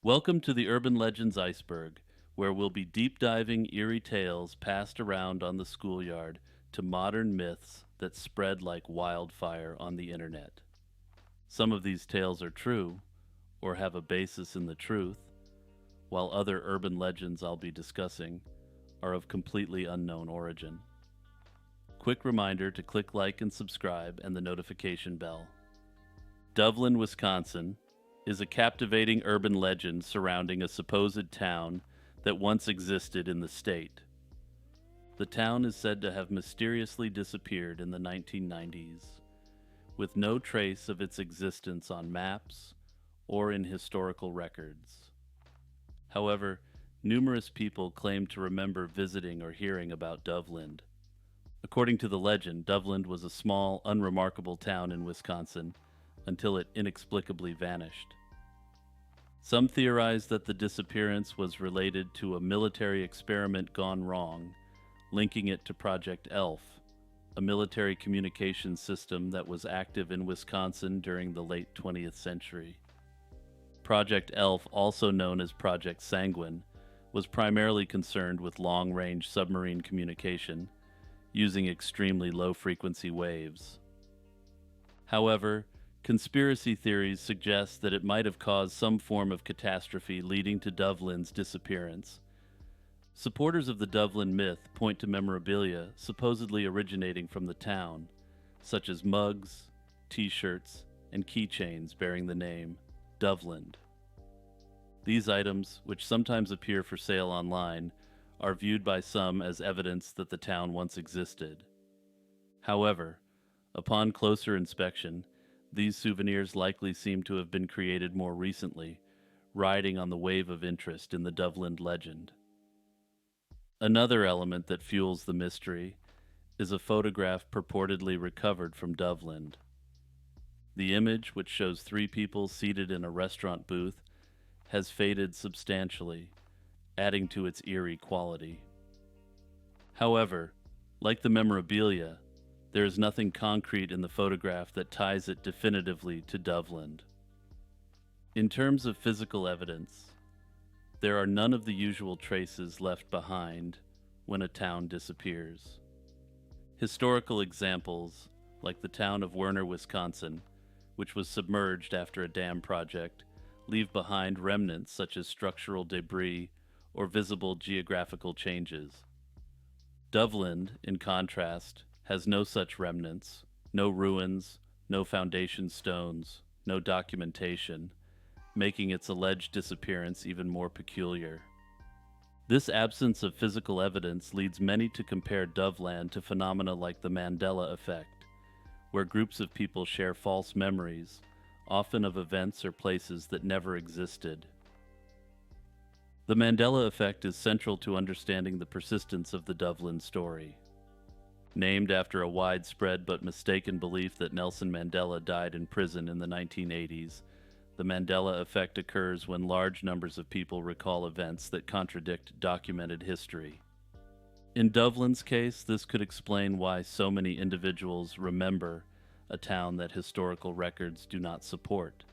Welcome to the Urban Legends Iceberg, where we'll be deep diving eerie tales passed around on the schoolyard to modern myths that spread like wildfire on the internet. Some of these tales are true, or have a basis in the truth, while other urban legends I'll be discussing are of completely unknown origin. Quick reminder to click like and subscribe and the notification bell. Dublin, Wisconsin, is a captivating urban legend surrounding a supposed town that once existed in the state. The town is said to have mysteriously disappeared in the 1990s, with no trace of its existence on maps or in historical records. However, numerous people claim to remember visiting or hearing about Dublin. According to the legend, Dublin was a small, unremarkable town in Wisconsin until it inexplicably vanished. Some theorize that the disappearance was related to a military experiment gone wrong, linking it to Project ELF, a military communications system that was active in Wisconsin during the late 20th century. Project ELF, also known as Project Sanguine, was primarily concerned with long-range submarine communication, using extremely low-frequency waves. However, conspiracy theories suggest that it might have caused some form of catastrophe leading to Dublin's disappearance. Supporters of the Dublin myth point to memorabilia supposedly originating from the town, such as mugs, t-shirts, and keychains bearing the name Dublin. These items, which sometimes appear for sale online, are viewed by some as evidence that the town once existed. However, upon closer inspection, these souvenirs likely seem to have been created more recently, riding on the wave of interest in the Dublin legend. Another element that fuels the mystery is a photograph purportedly recovered from Dublin. The image, which shows three people seated in a restaurant booth, has faded substantially, adding to its eerie quality. However, like the memorabilia, there is nothing concrete in the photograph that ties it definitively to Dublin. In terms of physical evidence, there are none of the usual traces left behind when a town disappears. Historical examples, like the town of Werner, Wisconsin, which was submerged after a dam project, leave behind remnants such as structural debris or visible geographical changes. Dublin, in contrast, has no such remnants, no ruins, no foundation stones, no documentation, making its alleged disappearance even more peculiar. This absence of physical evidence leads many to compare Dublin to phenomena like the Mandela effect, where groups of people share false memories, often of events or places that never existed. The Mandela effect is central to understanding the persistence of the Dublin story. Named after a widespread but mistaken belief that Nelson Mandela died in prison in the 1980s, the Mandela effect occurs when large numbers of people recall events that contradict documented history. In Dublin's case, this could explain why so many individuals remember a town that historical records do not support.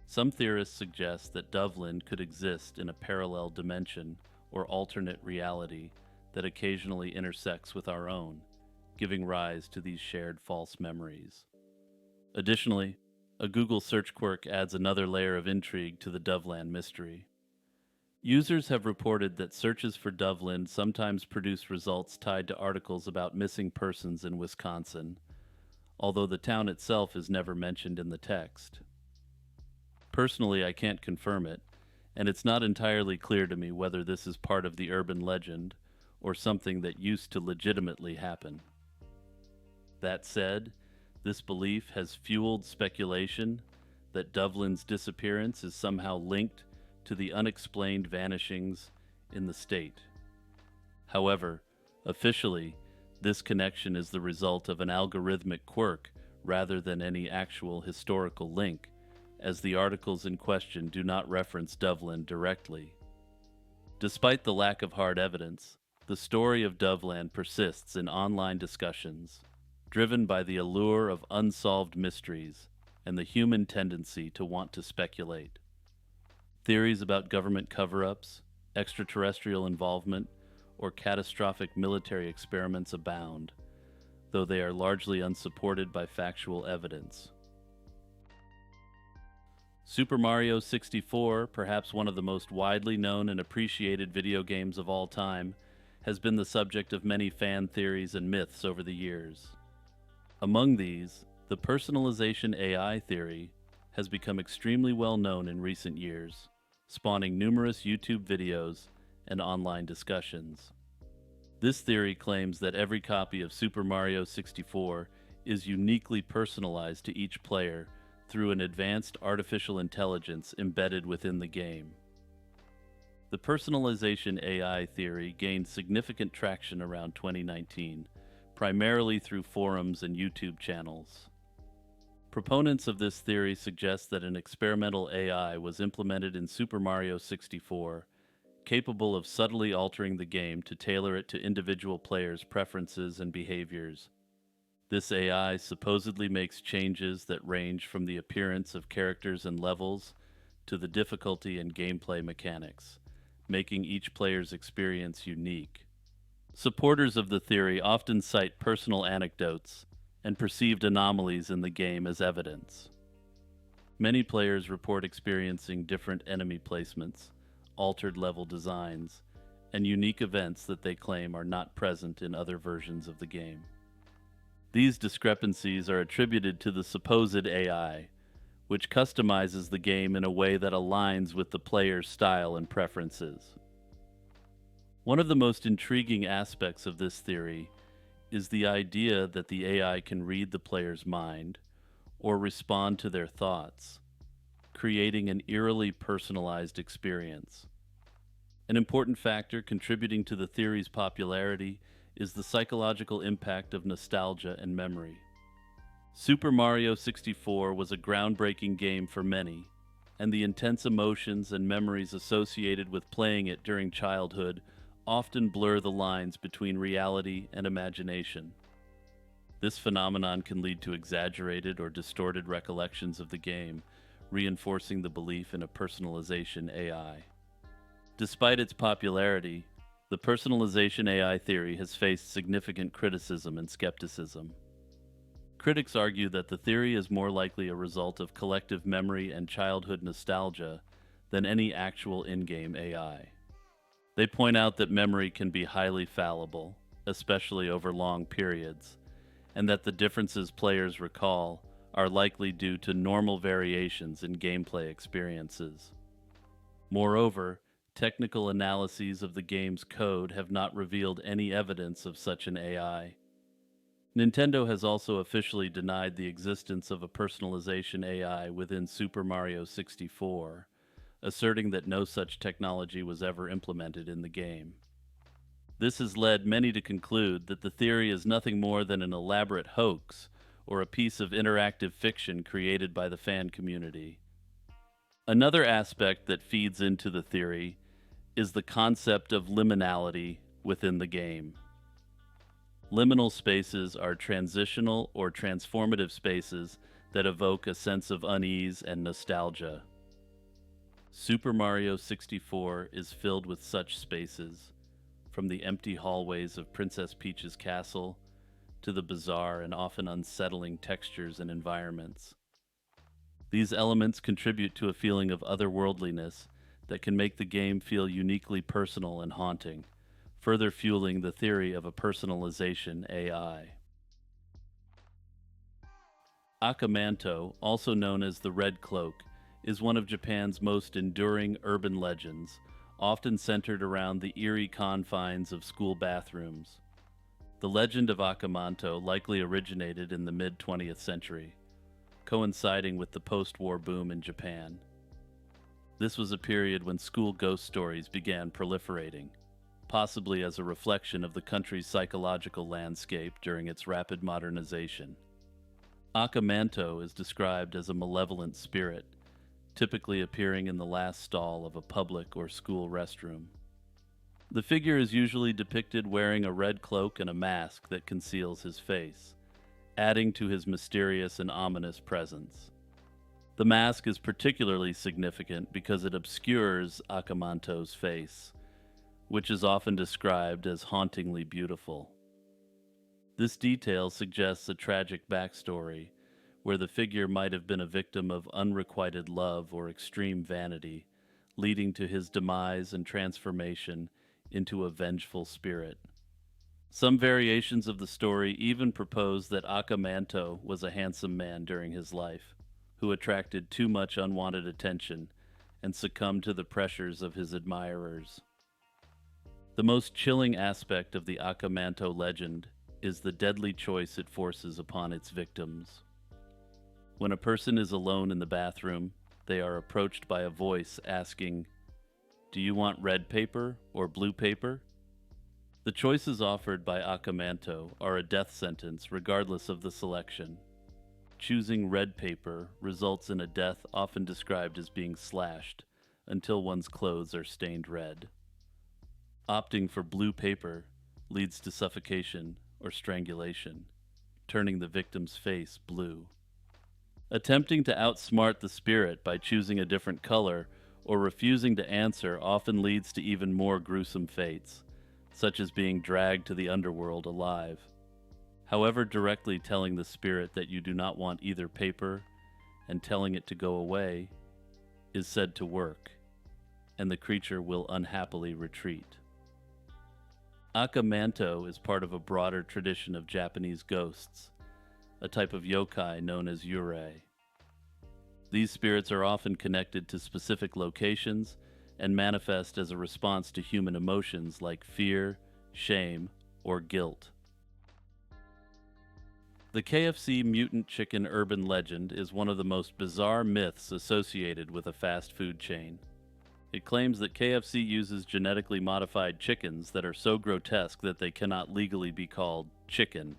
Some theorists suggest that Dublin could exist in a parallel dimension or alternate reality that occasionally intersects with our own, giving rise to these shared false memories. Additionally, a Google search quirk adds another layer of intrigue to the Dublin mystery. Users have reported that searches for Dublin sometimes produce results tied to articles about missing persons in Wisconsin, although the town itself is never mentioned in the text. Personally, I can't confirm it, and it's not entirely clear to me whether this is part of the urban legend or something that used to legitimately happen. That said, this belief has fueled speculation that Dublin's disappearance is somehow linked to the unexplained vanishings in the state. However, officially, this connection is the result of an algorithmic quirk rather than any actual historical link, as the articles in question do not reference Dublin directly. Despite the lack of hard evidence, the story of Dublin persists in online discussions, driven by the allure of unsolved mysteries and the human tendency to want to speculate. Theories about government cover-ups, extraterrestrial involvement, or catastrophic military experiments abound, though they are largely unsupported by factual evidence. Super Mario 64, perhaps one of the most widely known and appreciated video games of all time, has been the subject of many fan theories and myths over the years. Among these, the personalization AI theory has become extremely well known in recent years, spawning numerous YouTube videos and online discussions. This theory claims that every copy of Super Mario 64 is uniquely personalized to each player through an advanced artificial intelligence embedded within the game. The personalization AI theory gained significant traction around 2019, primarily through forums and YouTube channels. Proponents of this theory suggest that an experimental AI was implemented in Super Mario 64, capable of subtly altering the game to tailor it to individual players' preferences and behaviors. This AI supposedly makes changes that range from the appearance of characters and levels to the difficulty and gameplay mechanics, making each player's experience unique. Supporters of the theory often cite personal anecdotes and perceived anomalies in the game as evidence. Many players report experiencing different enemy placements, altered level designs, and unique events that they claim are not present in other versions of the game. These discrepancies are attributed to the supposed AI, which customizes the game in a way that aligns with the player's style and preferences. One of the most intriguing aspects of this theory is the idea that the AI can read the player's mind or respond to their thoughts, creating an eerily personalized experience. An important factor contributing to the theory's popularity is the psychological impact of nostalgia and memory. Super Mario 64 was a groundbreaking game for many, and the intense emotions and memories associated with playing it during childhood often blur the lines between reality and imagination. This phenomenon can lead to exaggerated or distorted recollections of the game, reinforcing the belief in a personalization AI. Despite its popularity, the personalization AI theory has faced significant criticism and skepticism. Critics argue that the theory is more likely a result of collective memory and childhood nostalgia than any actual in-game AI. They point out that memory can be highly fallible, especially over long periods, and that the differences players recall are likely due to normal variations in gameplay experiences. Moreover, technical analyses of the game's code have not revealed any evidence of such an AI. Nintendo has also officially denied the existence of a personalization AI within Super Mario 64, asserting that no such technology was ever implemented in the game. This has led many to conclude that the theory is nothing more than an elaborate hoax or a piece of interactive fiction created by the fan community. Another aspect that feeds into the theory is the concept of liminality within the game. Liminal spaces are transitional or transformative spaces that evoke a sense of unease and nostalgia. Super Mario 64 is filled with such spaces, from the empty hallways of Princess Peach's castle to the bizarre and often unsettling textures and environments. These elements contribute to a feeling of otherworldliness that can make the game feel uniquely personal and haunting, further fueling the theory of a personalization AI. Akamanto, also known as the Red Cloak, is one of Japan's most enduring urban legends, often centered around the eerie confines of school bathrooms. The legend of Akamanto likely originated in the mid-20th century, coinciding with the post-war boom in Japan. This was a period when school ghost stories began proliferating, possibly as a reflection of the country's psychological landscape during its rapid modernization. Akamanto is described as a malevolent spirit, typically appearing in the last stall of a public or school restroom. The figure is usually depicted wearing a red cloak and a mask that conceals his face, adding to his mysterious and ominous presence. The mask is particularly significant because it obscures Akamanto's face, which is often described as hauntingly beautiful. This detail suggests a tragic backstory, where the figure might have been a victim of unrequited love or extreme vanity, leading to his demise and transformation into a vengeful spirit. Some variations of the story even propose that Akamanto was a handsome man during his life, who attracted too much unwanted attention and succumbed to the pressures of his admirers. The most chilling aspect of the Akamanto legend is the deadly choice it forces upon its victims. When a person is alone in the bathroom, they are approached by a voice asking, "Do you want red paper or blue paper?" The choices offered by Akamanto are a death sentence regardless of the selection. Choosing red paper results in a death often described as being slashed until one's clothes are stained red. Opting for blue paper leads to suffocation or strangulation, turning the victim's face blue. Attempting to outsmart the spirit by choosing a different color or refusing to answer often leads to even more gruesome fates, such as being dragged to the underworld alive. However, directly telling the spirit that you do not want either paper and telling it to go away is said to work, and the creature will unhappily retreat. Akamanto is part of a broader tradition of Japanese ghosts, a type of yokai known as yurei. These spirits are often connected to specific locations and manifest as a response to human emotions like fear, shame, or guilt. The KFC mutant chicken urban legend is one of the most bizarre myths associated with a fast food chain. It claims that KFC uses genetically modified chickens that are so grotesque that they cannot legally be called chicken.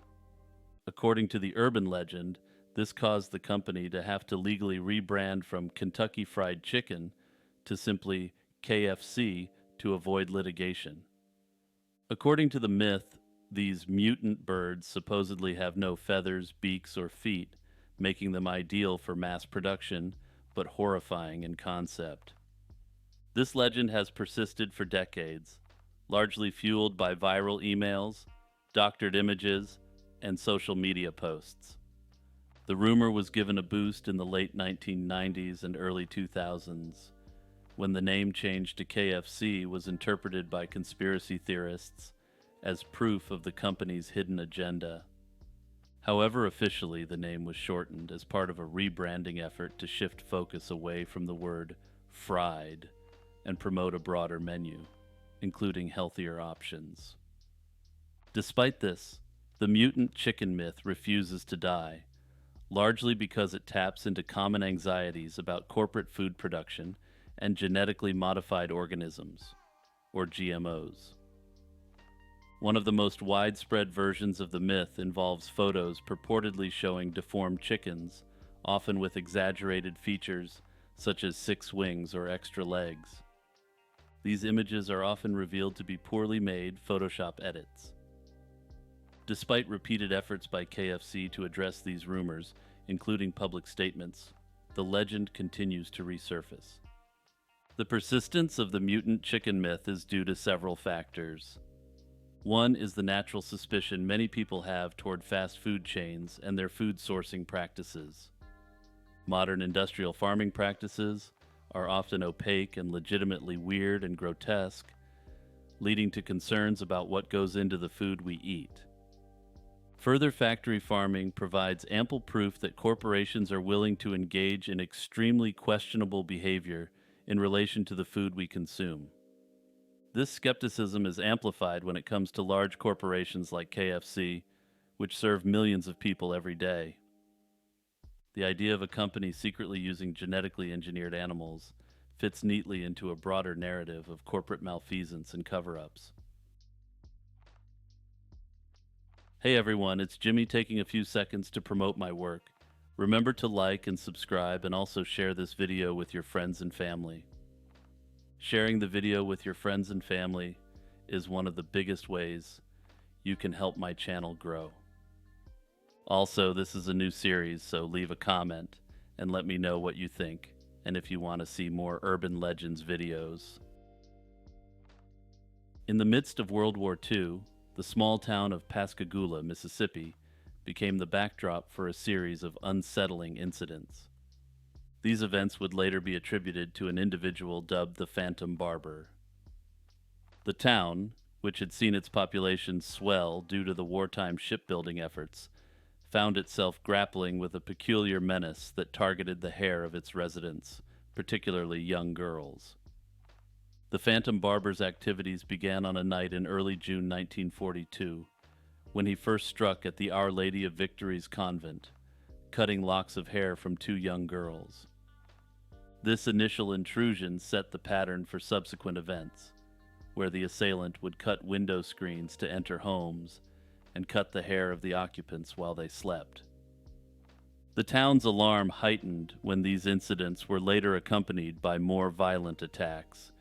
According to the urban legend, this caused the company to have to legally rebrand from Kentucky Fried Chicken to simply KFC to avoid litigation. According to the myth, these mutant birds supposedly have no feathers, beaks, or feet, making them ideal for mass production, but horrifying in concept. This legend has persisted for decades, largely fueled by viral emails, doctored images, and social media posts. The rumor was given a boost in the late 1990s and early 2000s, when the name change to KFC was interpreted by conspiracy theorists as proof of the company's hidden agenda. However, officially, the name was shortened as part of a rebranding effort to shift focus away from the word fried and promote a broader menu, including healthier options. Despite this, the mutant chicken myth refuses to die, largely because it taps into common anxieties about corporate food production and genetically modified organisms, or GMOs. One of the most widespread versions of the myth involves photos purportedly showing deformed chickens, often with exaggerated features such as 6 wings or extra legs. These images are often revealed to be poorly made Photoshop edits. Despite repeated efforts by KFC to address these rumors, including public statements, the legend continues to resurface. The persistence of the mutant chicken myth is due to several factors. One is the natural suspicion many people have toward fast food chains and their food sourcing practices. Modern industrial farming practices are often opaque and legitimately weird and grotesque, leading to concerns about what goes into the food we eat. Further, factory farming provides ample proof that corporations are willing to engage in extremely questionable behavior in relation to the food we consume. This skepticism is amplified when it comes to large corporations like KFC, which serve millions of people every day. The idea of a company secretly using genetically engineered animals fits neatly into a broader narrative of corporate malfeasance and cover-ups. Hey everyone, it's Jimmy taking a few seconds to promote my work. Remember to like and subscribe and also share this video with your friends and family. Sharing the video with your friends and family is one of the biggest ways you can help my channel grow. Also, this is a new series, so leave a comment and let me know what you think, and if you want to see more urban legends videos. In the midst of World War II, the small town of Pascagoula, Mississippi, became the backdrop for a series of unsettling incidents. These events would later be attributed to an individual dubbed the Phantom Barber. The town, which had seen its population swell due to the wartime shipbuilding efforts, found itself grappling with a peculiar menace that targeted the hair of its residents, particularly young girls. The Phantom Barber's activities began on a night in early June 1942, when he first struck at the Our Lady of Victory's convent, cutting locks of hair from two young girls. This initial intrusion set the pattern for subsequent events, where the assailant would cut window screens to enter homes and cut the hair of the occupants while they slept. The town's alarm heightened when these incidents were later accompanied by more violent attacks,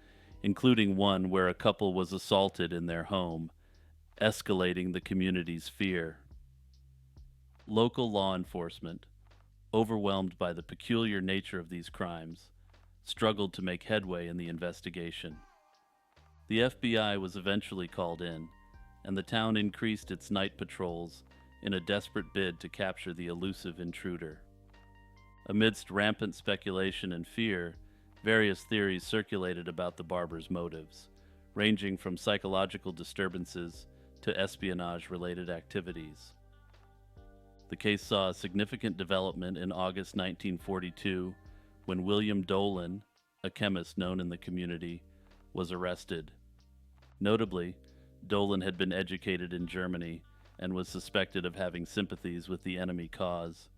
including one where a couple was assaulted in their home, escalating the community's fear. Local law enforcement, overwhelmed by the peculiar nature of these crimes, struggled to make headway in the investigation. The FBI was eventually called in, and the town increased its night patrols in a desperate bid to capture the elusive intruder. Amidst rampant speculation and fear, various theories circulated about the barber's motives, ranging from psychological disturbances to espionage-related activities. The case saw a significant development in August 1942 when William Dolan, a chemist known in the community, was arrested. Notably, Dolan had been educated in Germany and was suspected of having sympathies with the enemy cause.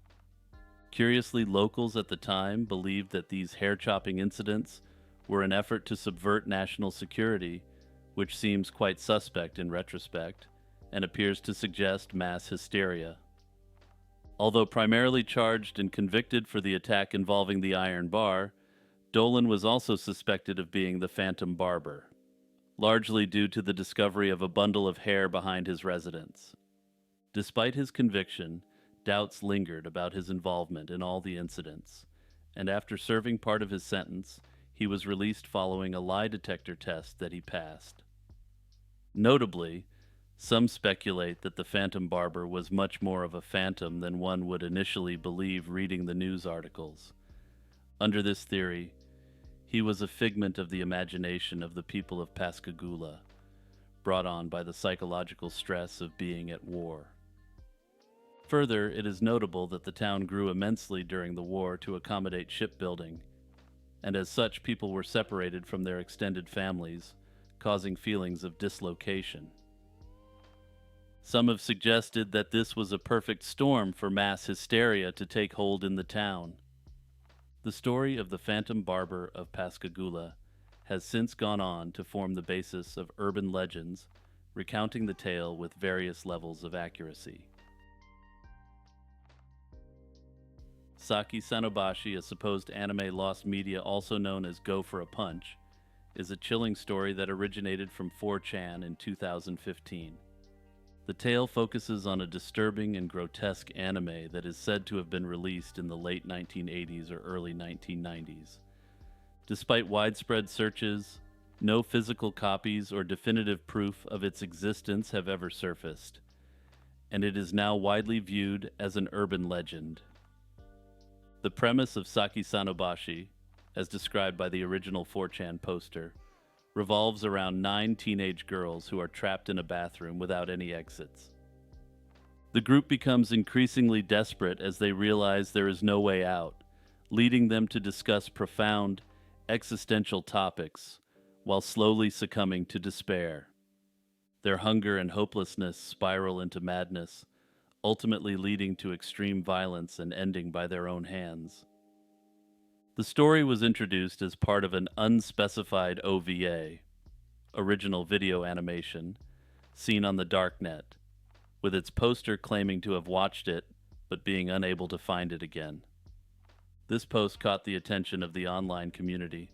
Curiously, locals at the time believed that these hair-chopping incidents were an effort to subvert national security, which seems quite suspect in retrospect, and appears to suggest mass hysteria. Although primarily charged and convicted for the attack involving the iron bar, Dolan was also suspected of being the Phantom Barber, largely due to the discovery of a bundle of hair behind his residence. Despite his conviction, doubts lingered about his involvement in all the incidents, and after serving part of his sentence, he was released following a lie detector test that he passed. Notably, some speculate that the Phantom Barber was much more of a phantom than one would initially believe reading the news articles. Under this theory, he was a figment of the imagination of the people of Pascagoula, brought on by the psychological stress of being at war. Further, it is notable that the town grew immensely during the war to accommodate shipbuilding, and as such people were separated from their extended families, causing feelings of dislocation. Some have suggested that this was a perfect storm for mass hysteria to take hold in the town. The story of the Phantom Barber of Pascagoula has since gone on to form the basis of urban legends, recounting the tale with various levels of accuracy. Saki Sanobashi, a supposed anime lost media also known as Go for a Punch, is a chilling story that originated from 4chan in 2015. The tale focuses on a disturbing and grotesque anime that is said to have been released in the late 1980s or early 1990s. Despite widespread searches, no physical copies or definitive proof of its existence have ever surfaced, and it is now widely viewed as an urban legend. The premise of Saki Sanobashi, as described by the original 4chan poster, revolves around 9 teenage girls who are trapped in a bathroom without any exits. The group becomes increasingly desperate as they realize there is no way out, leading them to discuss profound, existential topics while slowly succumbing to despair. Their hunger and hopelessness spiral into madness, ultimately leading to extreme violence and ending by their own hands. The story was introduced as part of an unspecified OVA, original video animation, seen on the darknet, with its poster claiming to have watched it but being unable to find it again. This post caught the attention of the online community,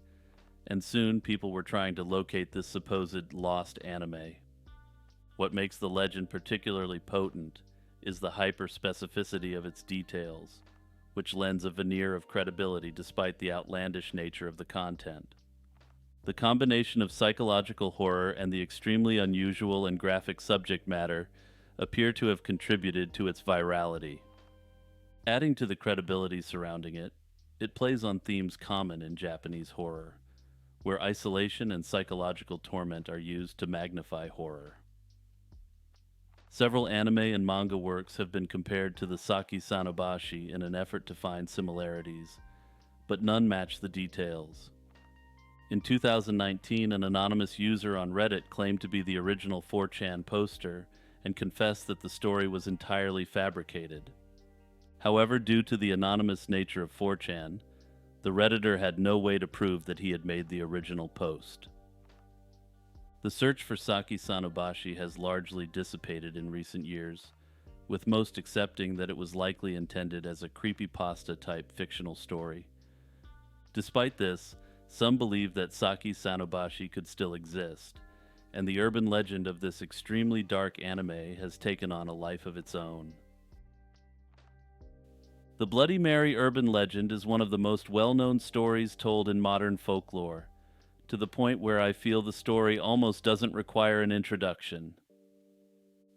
and soon people were trying to locate this supposed lost anime. What makes the legend particularly potent is the hyper-specificity of its details, which lends a veneer of credibility despite the outlandish nature of the content. The combination of psychological horror and the extremely unusual and graphic subject matter appear to have contributed to its virality. Adding to the credibility surrounding it, it plays on themes common in Japanese horror, where isolation and psychological torment are used to magnify horror. Several anime and manga works have been compared to the Saki Sanobashi in an effort to find similarities, but none match the details. In 2019, an anonymous user on Reddit claimed to be the original 4chan poster and confessed that the story was entirely fabricated. However, due to the anonymous nature of 4chan, the Redditor had no way to prove that he had made the original post. The search for Saki Sanobashi has largely dissipated in recent years, with most accepting that it was likely intended as a creepypasta-type fictional story. Despite this, some believe that Saki Sanobashi could still exist, and the urban legend of this extremely dark anime has taken on a life of its own. The Bloody Mary urban legend is one of the most well-known stories told in modern folklore, to the point where I feel the story almost doesn't require an introduction.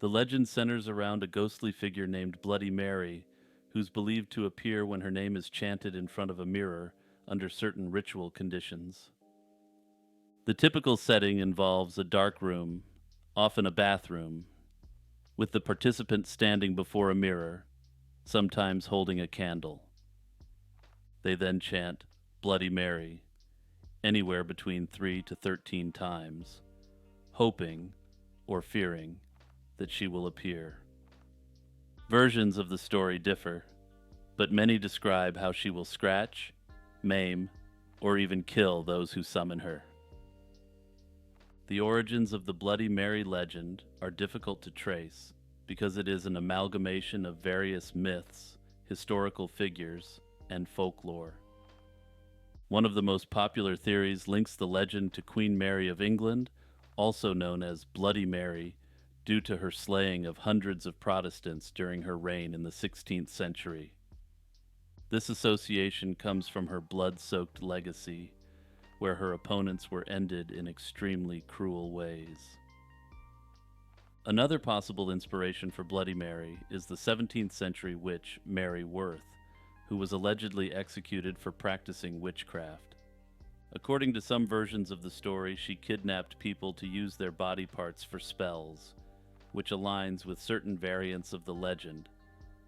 The legend centers around a ghostly figure named Bloody Mary, who's believed to appear when her name is chanted in front of a mirror under certain ritual conditions. The typical setting involves a dark room, often a bathroom, with the participant standing before a mirror, sometimes holding a candle. They then chant Bloody Mary, anywhere between 3 to 13 times, hoping or fearing that she will appear. Versions of the story differ, but many describe how she will scratch, maim, or even kill those who summon her. The origins of the Bloody Mary legend are difficult to trace because it is an amalgamation of various myths, historical figures, and folklore. One of the most popular theories links the legend to Queen Mary of England, also known as Bloody Mary, due to her slaying of hundreds of Protestants during her reign in the 16th century. This association comes from her blood-soaked legacy, where her opponents were ended in extremely cruel ways. Another possible inspiration for Bloody Mary is the 17th century witch Mary Worth, who was allegedly executed for practicing witchcraft. According to some versions of the story, she kidnapped people to use their body parts for spells, which aligns with certain variants of the legend,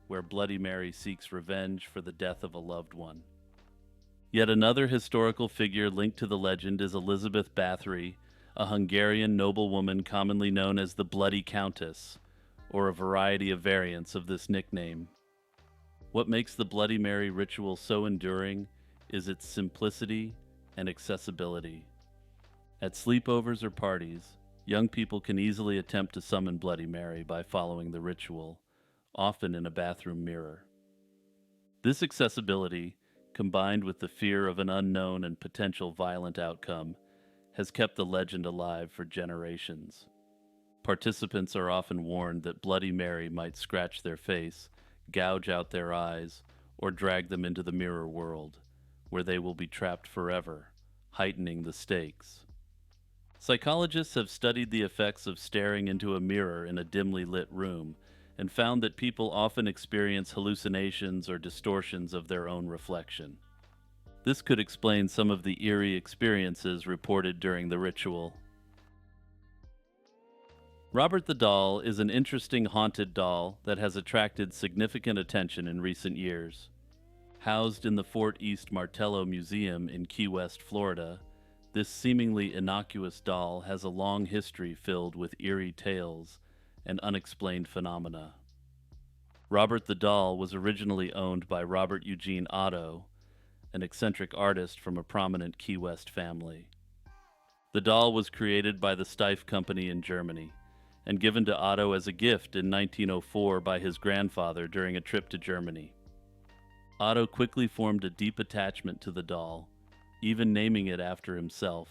where Bloody Mary seeks revenge for the death of a loved one. Yet another historical figure linked to the legend is Elizabeth Bathory, a Hungarian noblewoman commonly known as the Bloody Countess, or a variety of variants of this nickname. What makes the Bloody Mary ritual so enduring is its simplicity and accessibility. At sleepovers or parties, young people can easily attempt to summon Bloody Mary by following the ritual, often in a bathroom mirror. This accessibility, combined with the fear of an unknown and potential violent outcome, has kept the legend alive for generations. Participants are often warned that Bloody Mary might scratch their face, gouge out their eyes, or drag them into the mirror world, where they will be trapped forever, heightening the stakes. Psychologists have studied the effects of staring into a mirror in a dimly lit room and found that people often experience hallucinations or distortions of their own reflection. This could explain some of the eerie experiences reported during the ritual. Robert the Doll is an interesting haunted doll that has attracted significant attention in recent years. Housed in the Fort East Martello Museum in Key West, Florida, this seemingly innocuous doll has a long history filled with eerie tales and unexplained phenomena. Robert the Doll was originally owned by Robert Eugene Otto, an eccentric artist from a prominent Key West family. The doll was created by the Steiff Company in Germany and given to Otto as a gift in 1904 by his grandfather during a trip to Germany. Otto quickly formed a deep attachment to the doll, even naming it after himself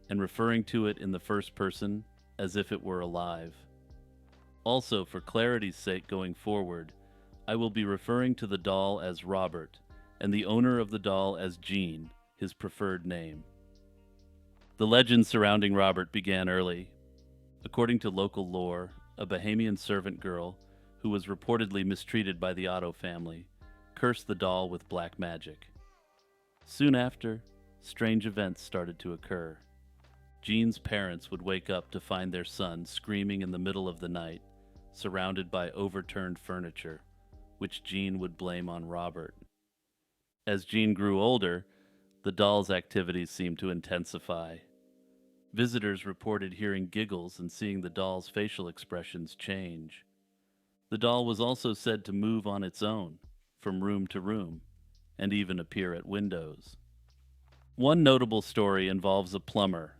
and referring to it in the first person as if it were alive. Also, for clarity's sake going forward, I will be referring to the doll as Robert, and the owner of the doll as Jean, his preferred name. The legend surrounding Robert began early. According to local lore, a Bahamian servant girl, who was reportedly mistreated by the Otto family, cursed the doll with black magic. Soon after, strange events started to occur. Jean's parents would wake up to find their son screaming in the middle of the night, surrounded by overturned furniture, which Jean would blame on Robert. As Jean grew older, the doll's activities seemed to intensify. Visitors reported hearing giggles and seeing the doll's facial expressions change. The doll was also said to move on its own, from room to room, and even appear at windows. One notable story involves a plumber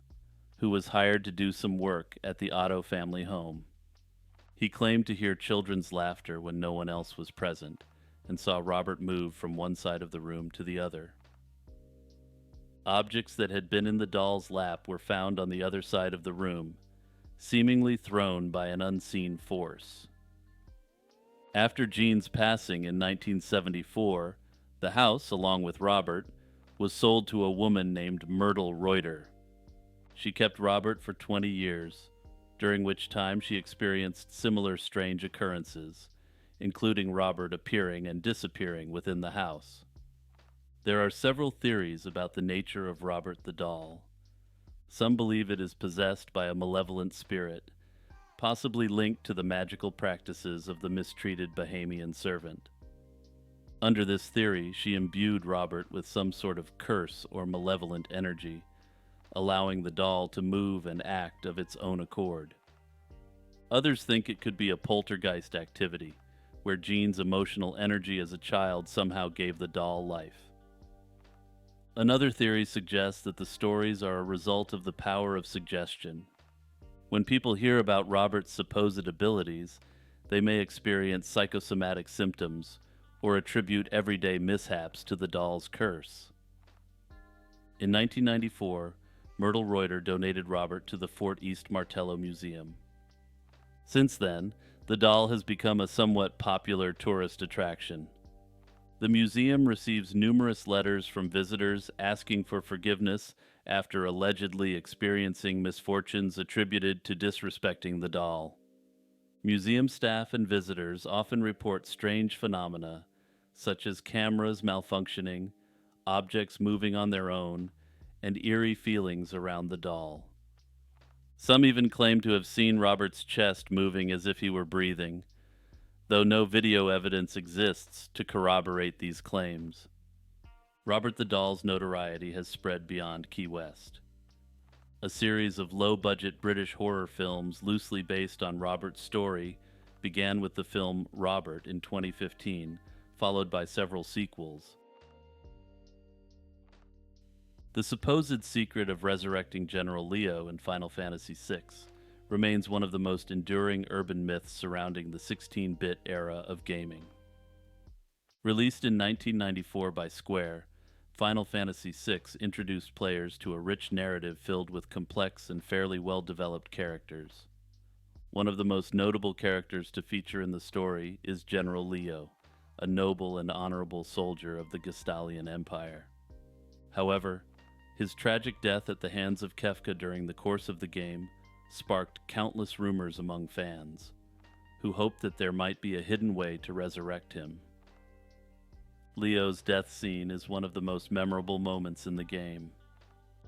who was hired to do some work at the Otto family home. He claimed to hear children's laughter when no one else was present, and saw Robert move from one side of the room to the other. Objects that had been in the doll's lap were found on the other side of the room, seemingly thrown by an unseen force. After Jean's passing in 1974, the house, along with Robert, was sold to a woman named Myrtle Reuter. She kept Robert for 20 years, during which time she experienced similar strange occurrences, including Robert appearing and disappearing within the house. There are several theories about the nature of Robert the doll. Some believe it is possessed by a malevolent spirit, possibly linked to the magical practices of the mistreated Bahamian servant. Under this theory, she imbued Robert with some sort of curse or malevolent energy, allowing the doll to move and act of its own accord. Others think it could be a poltergeist activity, where Jean's emotional energy as a child somehow gave the doll life. Another theory suggests that the stories are a result of the power of suggestion. When people hear about Robert's supposed abilities, they may experience psychosomatic symptoms or attribute everyday mishaps to the doll's curse. In 1994, Myrtle Reuter donated Robert to the Fort East Martello Museum. Since then, the doll has become a somewhat popular tourist attraction. The museum receives numerous letters from visitors asking for forgiveness after allegedly experiencing misfortunes attributed to disrespecting the doll. Museum staff and visitors often report strange phenomena, such as cameras malfunctioning, objects moving on their own, and eerie feelings around the doll. Some even claim to have seen Robert's chest moving as if he were breathing, though no video evidence exists to corroborate these claims. Robert the doll's notoriety has spread beyond Key West. A series of low-budget British horror films loosely based on Robert's story began with the film Robert in 2015, followed by several sequels. The supposed secret of resurrecting General Leo in Final Fantasy VI remains one of the most enduring urban myths surrounding the 16-bit era of gaming. Released in 1994 by Square, Final Fantasy VI introduced players to a rich narrative filled with complex and fairly well-developed characters. One of the most notable characters to feature in the story is General Leo, a noble and honorable soldier of the Gestalian Empire. However, his tragic death at the hands of Kefka during the course of the game sparked countless rumors among fans, who hoped that there might be a hidden way to resurrect him. Leo's death scene is one of the most memorable moments in the game.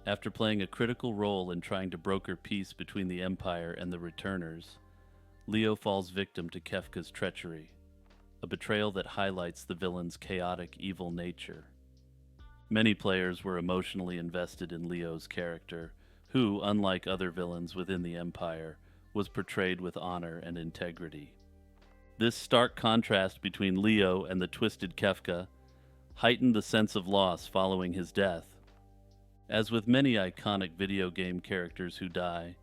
After playing a critical role in trying to broker peace between the Empire and the Returners, Leo falls victim to Kefka's treachery, a betrayal that highlights the villain's chaotic, evil nature. Many players were emotionally invested in Leo's character, who, unlike other villains within the Empire, was portrayed with honor and integrity. This stark contrast between Leo and the twisted Kefka heightened the sense of loss following his death. As with many iconic video game characters who die,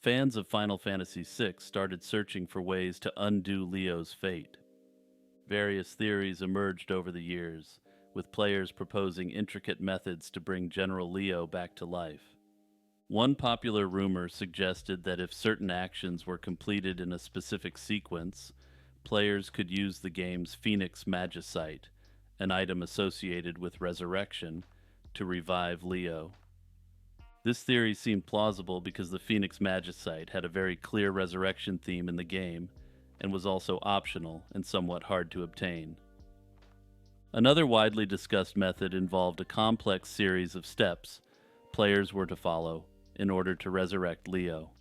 fans of Final Fantasy VI started searching for ways to undo Leo's fate. Various theories emerged over the years, with players proposing intricate methods to bring General Leo back to life. One popular rumor suggested that if certain actions were completed in a specific sequence, players could use the game's Phoenix Magicite, an item associated with resurrection, to revive Leo. This theory seemed plausible because the Phoenix Magicite had a very clear resurrection theme in the game and was also optional and somewhat hard to obtain. Another widely discussed method involved a complex series of steps players were to follow in order to resurrect Leo.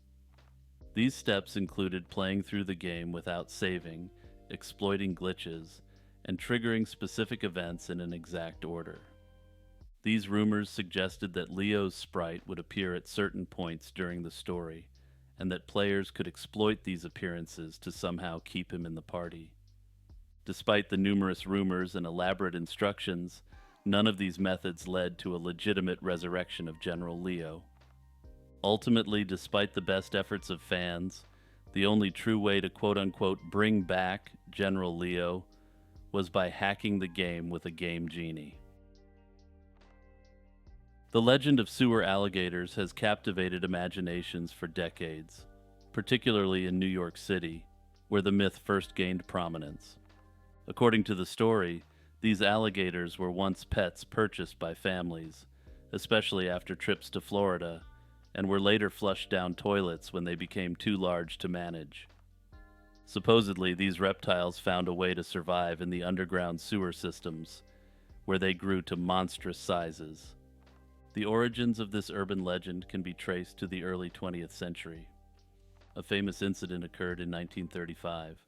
These steps included playing through the game without saving, exploiting glitches, and triggering specific events in an exact order. These rumors suggested that Leo's sprite would appear at certain points during the story, and that players could exploit these appearances to somehow keep him in the party. Despite the numerous rumors and elaborate instructions, none of these methods led to a legitimate resurrection of General Leo. Ultimately, despite the best efforts of fans, the only true way to quote-unquote bring back General Leo was by hacking the game with a game genie. The legend of sewer alligators has captivated imaginations for decades, particularly in New York City, where the myth first gained prominence. According to the story, these alligators were once pets purchased by families, especially after trips to Florida, and were later flushed down toilets when they became too large to manage. Supposedly, these reptiles found a way to survive in the underground sewer systems, where they grew to monstrous sizes. The origins of this urban legend can be traced to the early 20th century. A famous incident occurred in 1935,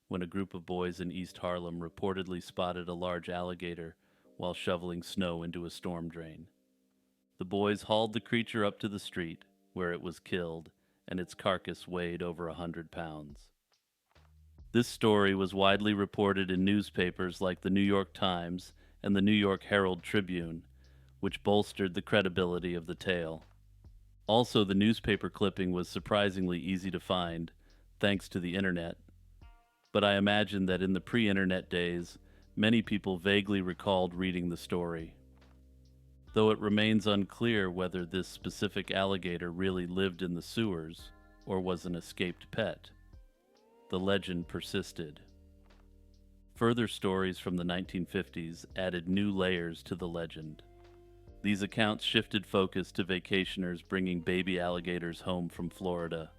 when a group of boys in East Harlem reportedly spotted a large alligator while shoveling snow into a storm drain. The boys hauled the creature up to the street, where it was killed, and its carcass weighed over 100 pounds. This story was widely reported in newspapers like the New York Times and the New York Herald Tribune, which bolstered the credibility of the tale. Also, the newspaper clipping was surprisingly easy to find, thanks to the internet. But I imagine that in the pre-internet days, many people vaguely recalled reading the story. Though it remains unclear whether this specific alligator really lived in the sewers or was an escaped pet, the legend persisted. Further stories from the 1950s added new layers to the legend. These accounts shifted focus to vacationers bringing baby alligators home from Florida.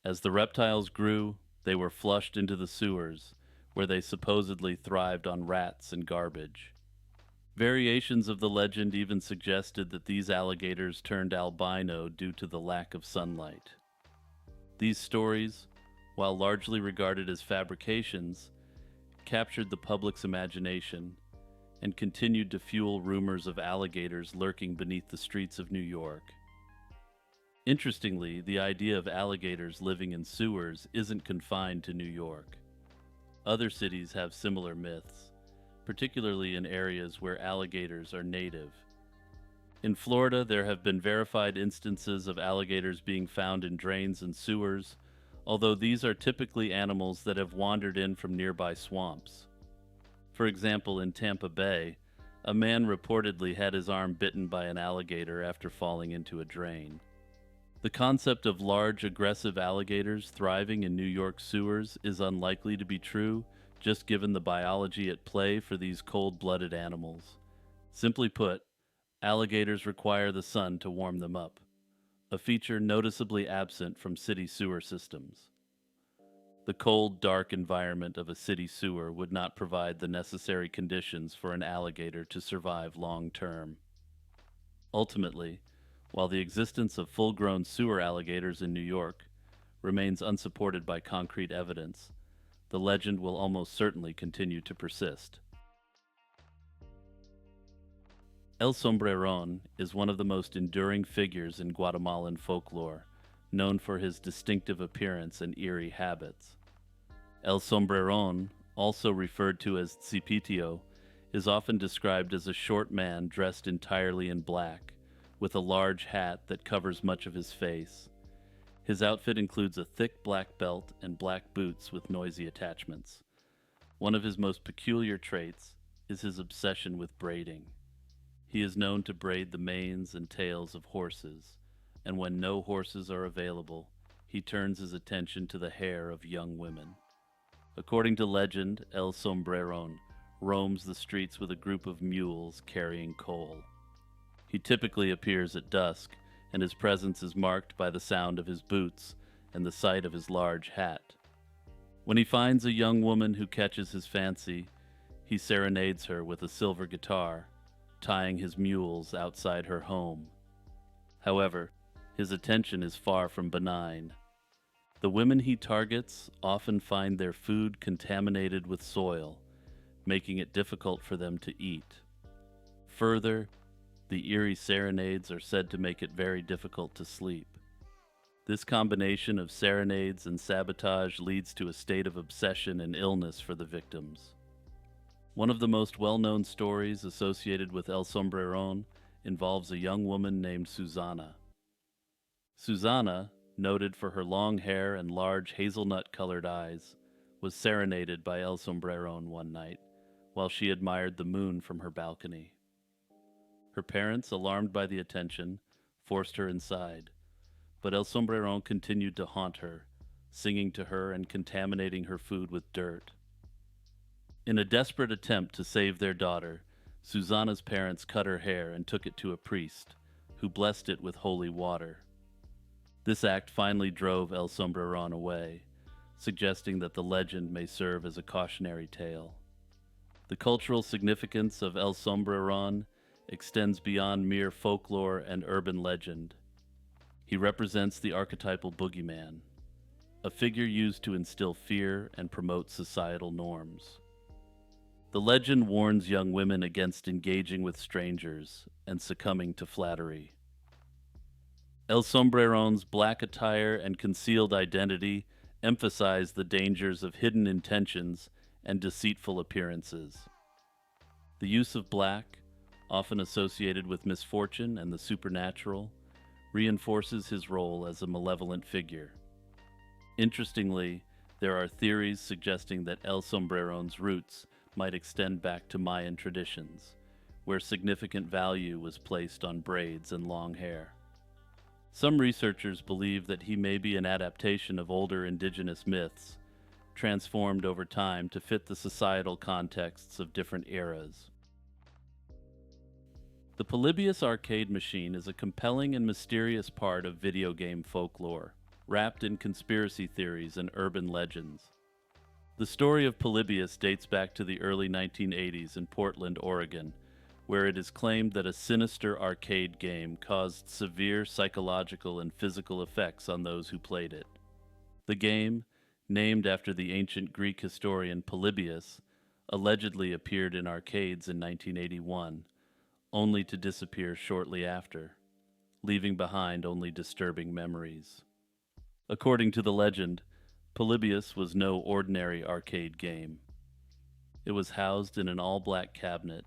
As the reptiles grew, they were flushed into the sewers, where they supposedly thrived on rats and garbage. Variations of the legend even suggested that these alligators turned albino due to the lack of sunlight. These stories, while largely regarded as fabrications, captured the public's imagination and continued to fuel rumors of alligators lurking beneath the streets of New York. Interestingly, the idea of alligators living in sewers isn't confined to New York. Other cities have similar myths, particularly in areas where alligators are native. In Florida, there have been verified instances of alligators being found in drains and sewers, although these are typically animals that have wandered in from nearby swamps. For example, in Tampa Bay, a man reportedly had his arm bitten by an alligator after falling into a drain. The concept of large, aggressive alligators thriving in New York sewers is unlikely to be true, just given the biology at play for these cold-blooded animals. Simply put, alligators require the sun to warm them up, a feature noticeably absent from city sewer systems. The cold, dark environment of a city sewer would not provide the necessary conditions for an alligator to survive long-term. Ultimately, while the existence of full-grown sewer alligators in New York remains unsupported by concrete evidence, the legend will almost certainly continue to persist. El Sombreron is one of the most enduring figures in Guatemalan folklore, known for his distinctive appearance and eerie habits. El Sombreron, also referred to as Cipitio, is often described as a short man dressed entirely in black, with a large hat that covers much of his face. His outfit includes a thick black belt and black boots with noisy attachments. One of his most peculiar traits is his obsession with braiding. He is known to braid the manes and tails of horses, and when no horses are available, he turns his attention to the hair of young women. According to legend, El Sombreron roams the streets with a group of mules carrying coal. He typically appears at dusk, and his presence is marked by the sound of his boots and the sight of his large hat. When he finds a young woman who catches his fancy, he serenades her with a silver guitar, tying his mules outside her home. However, his attention is far from benign. The women he targets often find their food contaminated with soil, making it difficult for them to eat. Further, the eerie serenades are said to make it very difficult to sleep. This combination of serenades and sabotage leads to a state of obsession and illness for the victims. One of the most well-known stories associated with El Sombreron involves a young woman named Susanna. Susanna, noted for her long hair and large hazelnut-colored eyes, was serenaded by El Sombreron one night while she admired the moon from her balcony. Her parents, alarmed by the attention, forced her inside, but El Sombreron continued to haunt her, singing to her and contaminating her food with dirt. In a desperate attempt to save their daughter, Susanna's parents cut her hair and took it to a priest, who blessed it with holy water. This act finally drove El Sombreron away, suggesting that the legend may serve as a cautionary tale. The cultural significance of El Sombreron extends beyond mere folklore and urban legend. He represents the archetypal boogeyman, a figure used to instill fear and promote societal norms. The legend warns young women against engaging with strangers and succumbing to flattery. El Sombreron's black attire and concealed identity emphasize the dangers of hidden intentions and deceitful appearances. The use of black, often associated with misfortune and the supernatural, reinforces his role as a malevolent figure. Interestingly, there are theories suggesting that El Sombreron's roots might extend back to Mayan traditions, where significant value was placed on braids and long hair. Some researchers believe that he may be an adaptation of older indigenous myths, transformed over time to fit the societal contexts of different eras. The Polybius arcade machine is a compelling and mysterious part of video game folklore, wrapped in conspiracy theories and urban legends. The story of Polybius dates back to the early 1980s in Portland, Oregon, where it is claimed that a sinister arcade game caused severe psychological and physical effects on those who played it. The game, named after the ancient Greek historian Polybius, allegedly appeared in arcades in 1981, only to disappear shortly after, leaving behind only disturbing memories. According to the legend, Polybius was no ordinary arcade game. It was housed in an all-black cabinet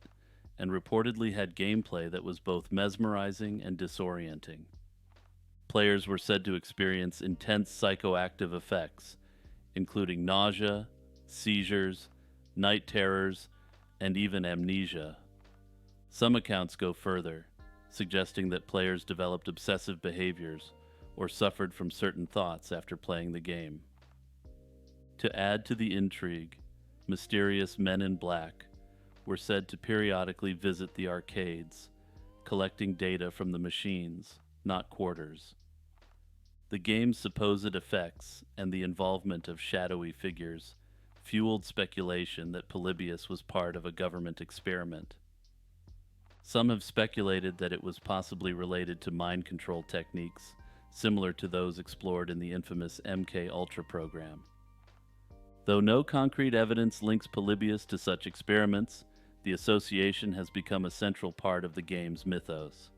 and reportedly had gameplay that was both mesmerizing and disorienting. Players were said to experience intense psychoactive effects, including nausea, seizures, night terrors, and even amnesia. Some accounts go further, suggesting that players developed obsessive behaviors or suffered from certain thoughts after playing the game. To add to the intrigue, mysterious men in black were said to periodically visit the arcades, collecting data from the machines, not quarters. The game's supposed effects and the involvement of shadowy figures fueled speculation that Polybius was part of a government experiment. Some have speculated that it was possibly related to mind control techniques similar to those explored in the infamous MK Ultra program. Though no concrete evidence links Polybius to such experiments, the association has become a central part of the game's mythos.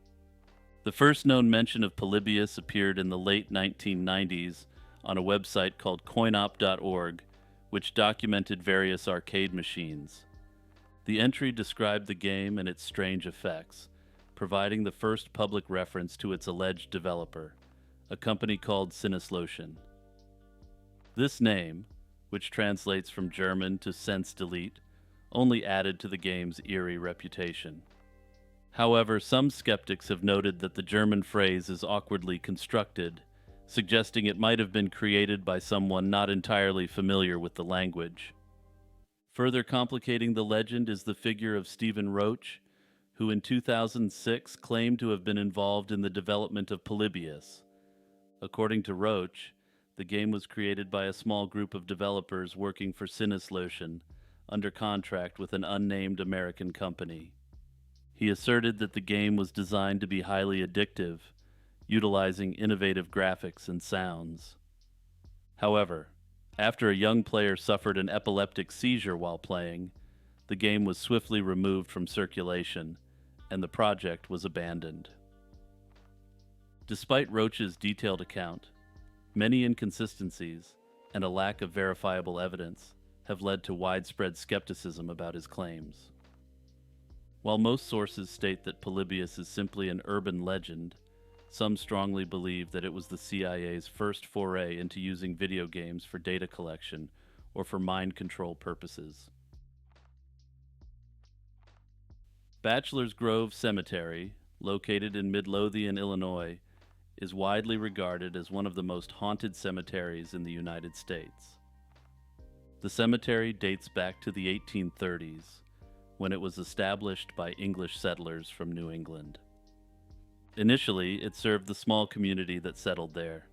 The first known mention of Polybius appeared in the late 1990s on a website called coinop.org, which documented various arcade machines. The entry described the game and its strange effects, providing the first public reference to its alleged developer, a company called Sinneslotion. This name, which translates from German to sense delete, only added to the game's eerie reputation. However, some skeptics have noted that the German phrase is awkwardly constructed, suggesting it might have been created by someone not entirely familiar with the language. Further complicating the legend is the figure of Stephen Roach, who in 2006 claimed to have been involved in the development of Polybius. According to Roach, the game was created by a small group of developers working for Sinislotion, under contract with an unnamed American company. He asserted that the game was designed to be highly addictive, utilizing innovative graphics and sounds. However, after a young player suffered an epileptic seizure while playing, the game was swiftly removed from circulation, and the project was abandoned. Despite Roach's detailed account, many inconsistencies and a lack of verifiable evidence have led to widespread skepticism about his claims. While most sources state that Polybius is simply an urban legend, some strongly believe that it was the CIA's first foray into using video games for data collection or for mind control purposes. Bachelor's Grove Cemetery, located in Midlothian, Illinois, is widely regarded as one of the most haunted cemeteries in the United States. The cemetery dates back to the 1830s, when it was established by English settlers from New England. Initially, it served the small community that settled there,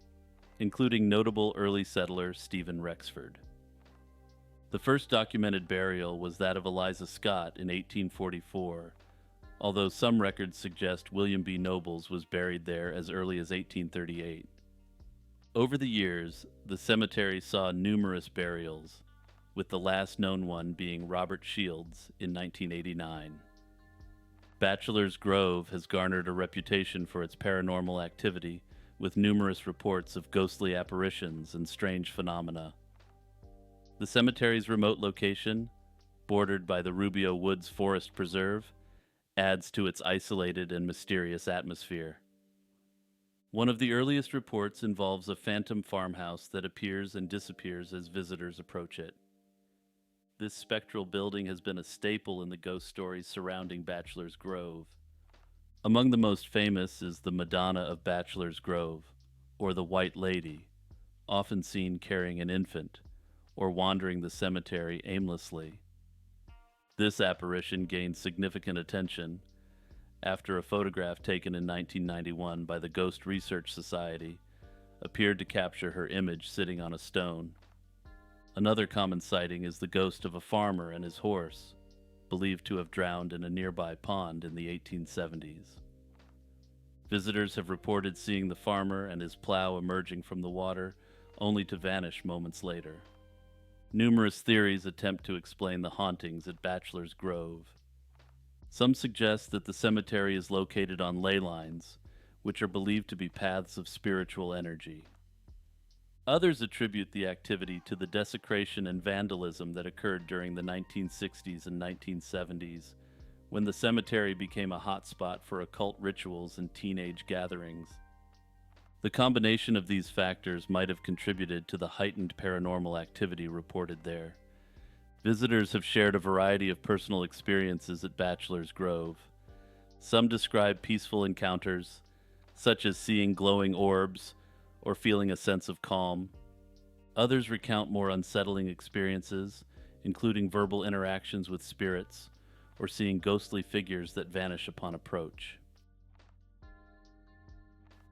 including notable early settler Stephen Rexford. The first documented burial was that of Eliza Scott in 1844, although some records suggest William B. Nobles was buried there as early as 1838. Over the years, the cemetery saw numerous burials, with the last known one being Robert Shields in 1989. Bachelor's Grove has garnered a reputation for its paranormal activity, with numerous reports of ghostly apparitions and strange phenomena. The cemetery's remote location, bordered by the Rubio Woods Forest Preserve, adds to its isolated and mysterious atmosphere. One of the earliest reports involves a phantom farmhouse that appears and disappears as visitors approach it. This spectral building has been a staple in the ghost stories surrounding Bachelor's Grove. Among the most famous is the Madonna of Bachelor's Grove, or the White Lady, often seen carrying an infant, or wandering the cemetery aimlessly. This apparition gained significant attention after a photograph taken in 1991 by the Ghost Research Society appeared to capture her image sitting on a stone. Another common sighting is the ghost of a farmer and his horse, believed to have drowned in a nearby pond in the 1870s. Visitors have reported seeing the farmer and his plow emerging from the water, only to vanish moments later. Numerous theories attempt to explain the hauntings at Bachelor's Grove. Some suggest that the cemetery is located on ley lines, which are believed to be paths of spiritual energy. Others attribute the activity to the desecration and vandalism that occurred during the 1960s and 1970s, when the cemetery became a hotspot for occult rituals and teenage gatherings. The combination of these factors might have contributed to the heightened paranormal activity reported there. Visitors have shared a variety of personal experiences at Bachelor's Grove. Some describe peaceful encounters, such as seeing glowing orbs or feeling a sense of calm. Others recount more unsettling experiences, including verbal interactions with spirits or seeing ghostly figures that vanish upon approach.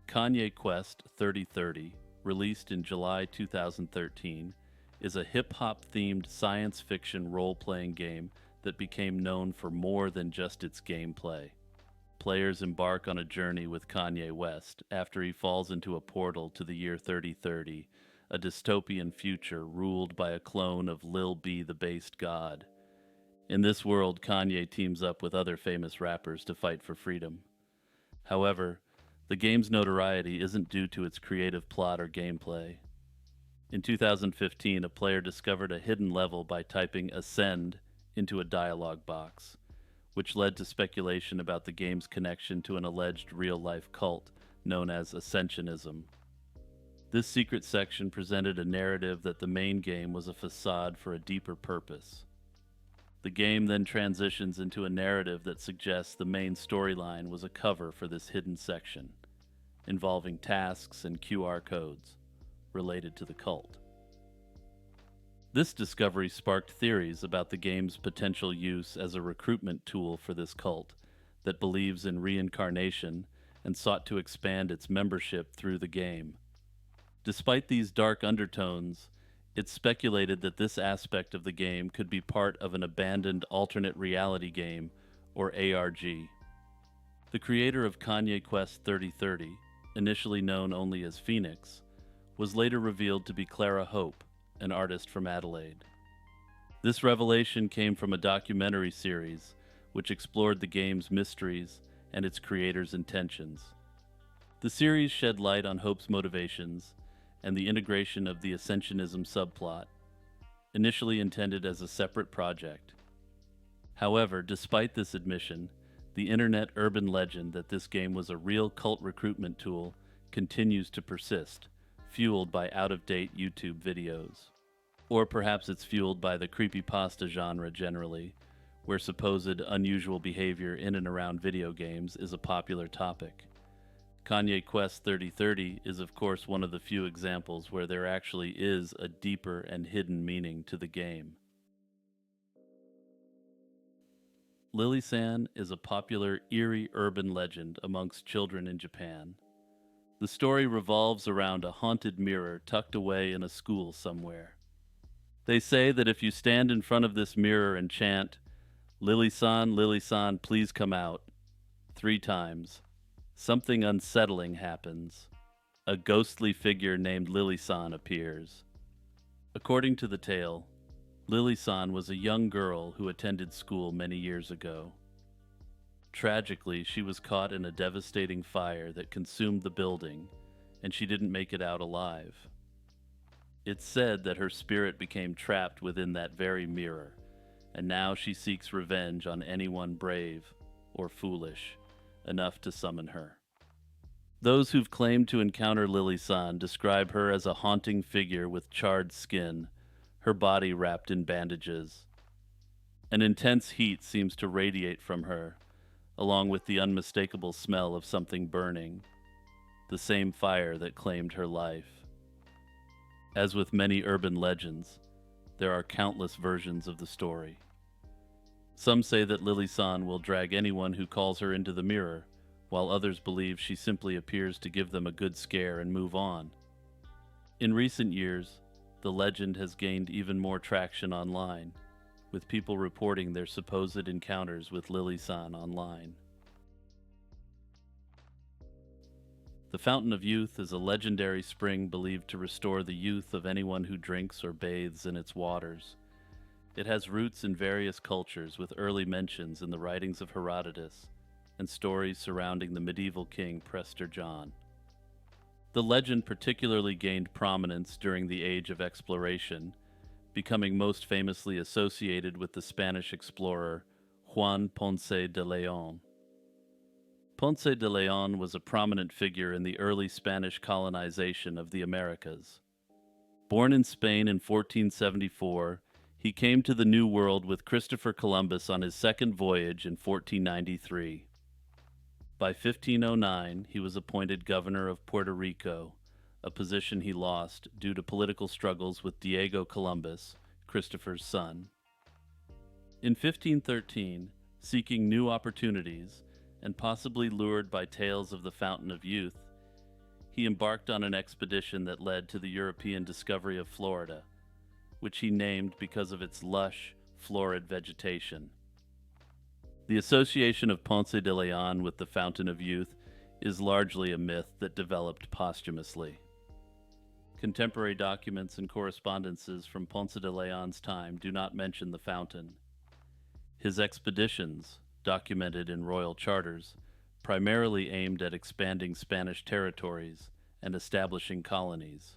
Kanye Quest 3030, released in July 2013, is a hip-hop themed science fiction role-playing game that became known for more than just its gameplay. Players embark on a journey with Kanye West after he falls into a portal to the year 3030, a dystopian future ruled by a clone of Lil B the Based God. In this world, Kanye teams up with other famous rappers to fight for freedom. However, the game's notoriety isn't due to its creative plot or gameplay. In 2015, a player discovered a hidden level by typing "Ascend" into a dialog box, which led to speculation about the game's connection to an alleged real-life cult known as Ascensionism. This secret section presented a narrative that the main game was a facade for a deeper purpose. The game then transitions into a narrative that suggests the main storyline was a cover for this hidden section. involving tasks and QR codes related to the cult. This discovery sparked theories about the game's potential use as a recruitment tool for this cult that believes in reincarnation and sought to expand its membership through the game. Despite these dark undertones, it's speculated that this aspect of the game could be part of an abandoned alternate reality game, or ARG. The creator of Kanye Quest 3030, initially known only as Phoenix, was later revealed to be Clara Hope, an artist from Adelaide. This revelation came from a documentary series which explored the game's mysteries and its creator's intentions. The series shed light on Hope's motivations and the integration of the Ascensionism subplot, initially intended as a separate project. However, despite this admission, the internet urban legend that this game was a real cult recruitment tool continues to persist, fueled by out-of-date YouTube videos. Or perhaps it's fueled by the creepypasta genre generally, where supposed unusual behavior in and around video games is a popular topic. Kanye Quest 3030 is of course one of the few examples where there actually is a deeper and hidden meaning to the game. Lily-san is a popular eerie urban legend amongst children in Japan. The story revolves around a haunted mirror tucked away in a school somewhere. They say that if you stand in front of this mirror and chant, "Lily-san, Lily-san, please come out," 3 times, something unsettling happens. A ghostly figure named Lily-san appears. According to the tale, Lily-san was a young girl who attended school many years ago. Tragically, she was caught in a devastating fire that consumed the building, and she didn't make it out alive. It's said that her spirit became trapped within that very mirror, and now she seeks revenge on anyone brave or foolish enough to summon her. Those who've claimed to encounter Lily-san describe her as a haunting figure with charred skin, her body wrapped in bandages. An intense heat seems to radiate from her, along with the unmistakable smell of something burning, the same fire that claimed her life. As with many urban legends, there are countless versions of the story. Some say that Lily-san will drag anyone who calls her into the mirror, while others believe she simply appears to give them a good scare and move on. In recent years, the legend has gained even more traction online, with people reporting their supposed encounters with Lily-san online. The Fountain of Youth is a legendary spring believed to restore the youth of anyone who drinks or bathes in its waters. It has roots in various cultures, with early mentions in the writings of Herodotus and stories surrounding the medieval king Prester John. The legend particularly gained prominence during the Age of Exploration, becoming most famously associated with the Spanish explorer Juan Ponce de León. Ponce de León was a prominent figure in the early Spanish colonization of the Americas. Born in Spain in 1474, he came to the New World with Christopher Columbus on his second voyage in 1493. By 1509, he was appointed governor of Puerto Rico, a position he lost due to political struggles with Diego Columbus, Christopher's son. In 1513, seeking new opportunities, and possibly lured by tales of the Fountain of Youth, he embarked on an expedition that led to the European discovery of Florida, which he named because of its lush, florid vegetation. The association of Ponce de León with the Fountain of Youth is largely a myth that developed posthumously. Contemporary documents and correspondences from Ponce de León's time do not mention the fountain. His expeditions, documented in royal charters, primarily aimed at expanding Spanish territories and establishing colonies.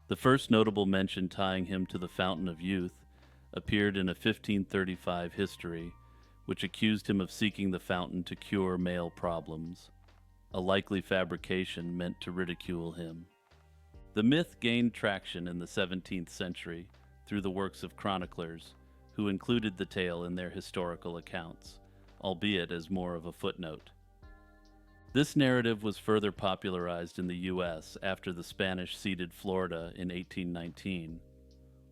The first notable mention tying him to the Fountain of Youth appeared in a 1535 history, which accused him of seeking the fountain to cure male problems, a likely fabrication meant to ridicule him. The myth gained traction in the 17th century through the works of chroniclers, who included the tale in their historical accounts, albeit as more of a footnote. This narrative was further popularized in the U.S. after the Spanish ceded Florida in 1819,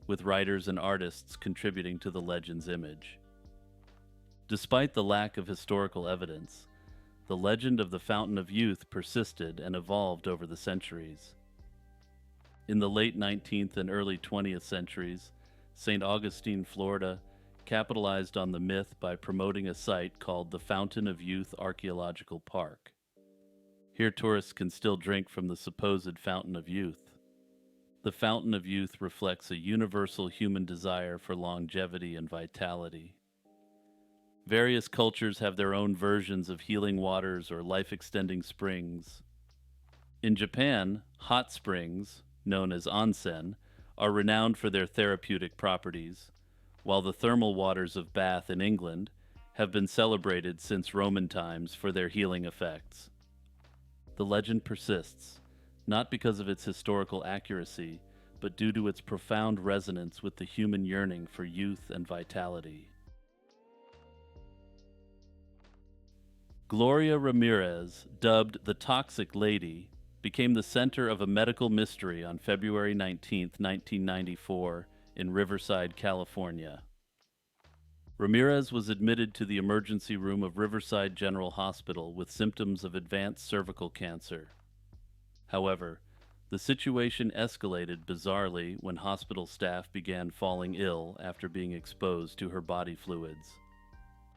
with writers and artists contributing to the legend's image. Despite the lack of historical evidence, the legend of the Fountain of Youth persisted and evolved over the centuries. In the late 19th and early 20th centuries, St. Augustine, Florida, capitalized on the myth by promoting a site called the Fountain of Youth Archaeological Park. Here, tourists can still drink from the supposed Fountain of Youth. The Fountain of Youth reflects a universal human desire for longevity and vitality. Various cultures have their own versions of healing waters or life-extending springs. In Japan, hot springs, known as onsen, are renowned for their therapeutic properties, while the thermal waters of Bath in England have been celebrated since Roman times for their healing effects. The legend persists, not because of its historical accuracy, but due to its profound resonance with the human yearning for youth and vitality. Gloria Ramirez, dubbed the Toxic Lady, became the center of a medical mystery on February 19, 1994, in Riverside, California. Ramirez was admitted to the emergency room of Riverside General Hospital with symptoms of advanced cervical cancer. However, the situation escalated bizarrely when hospital staff began falling ill after being exposed to her body fluids.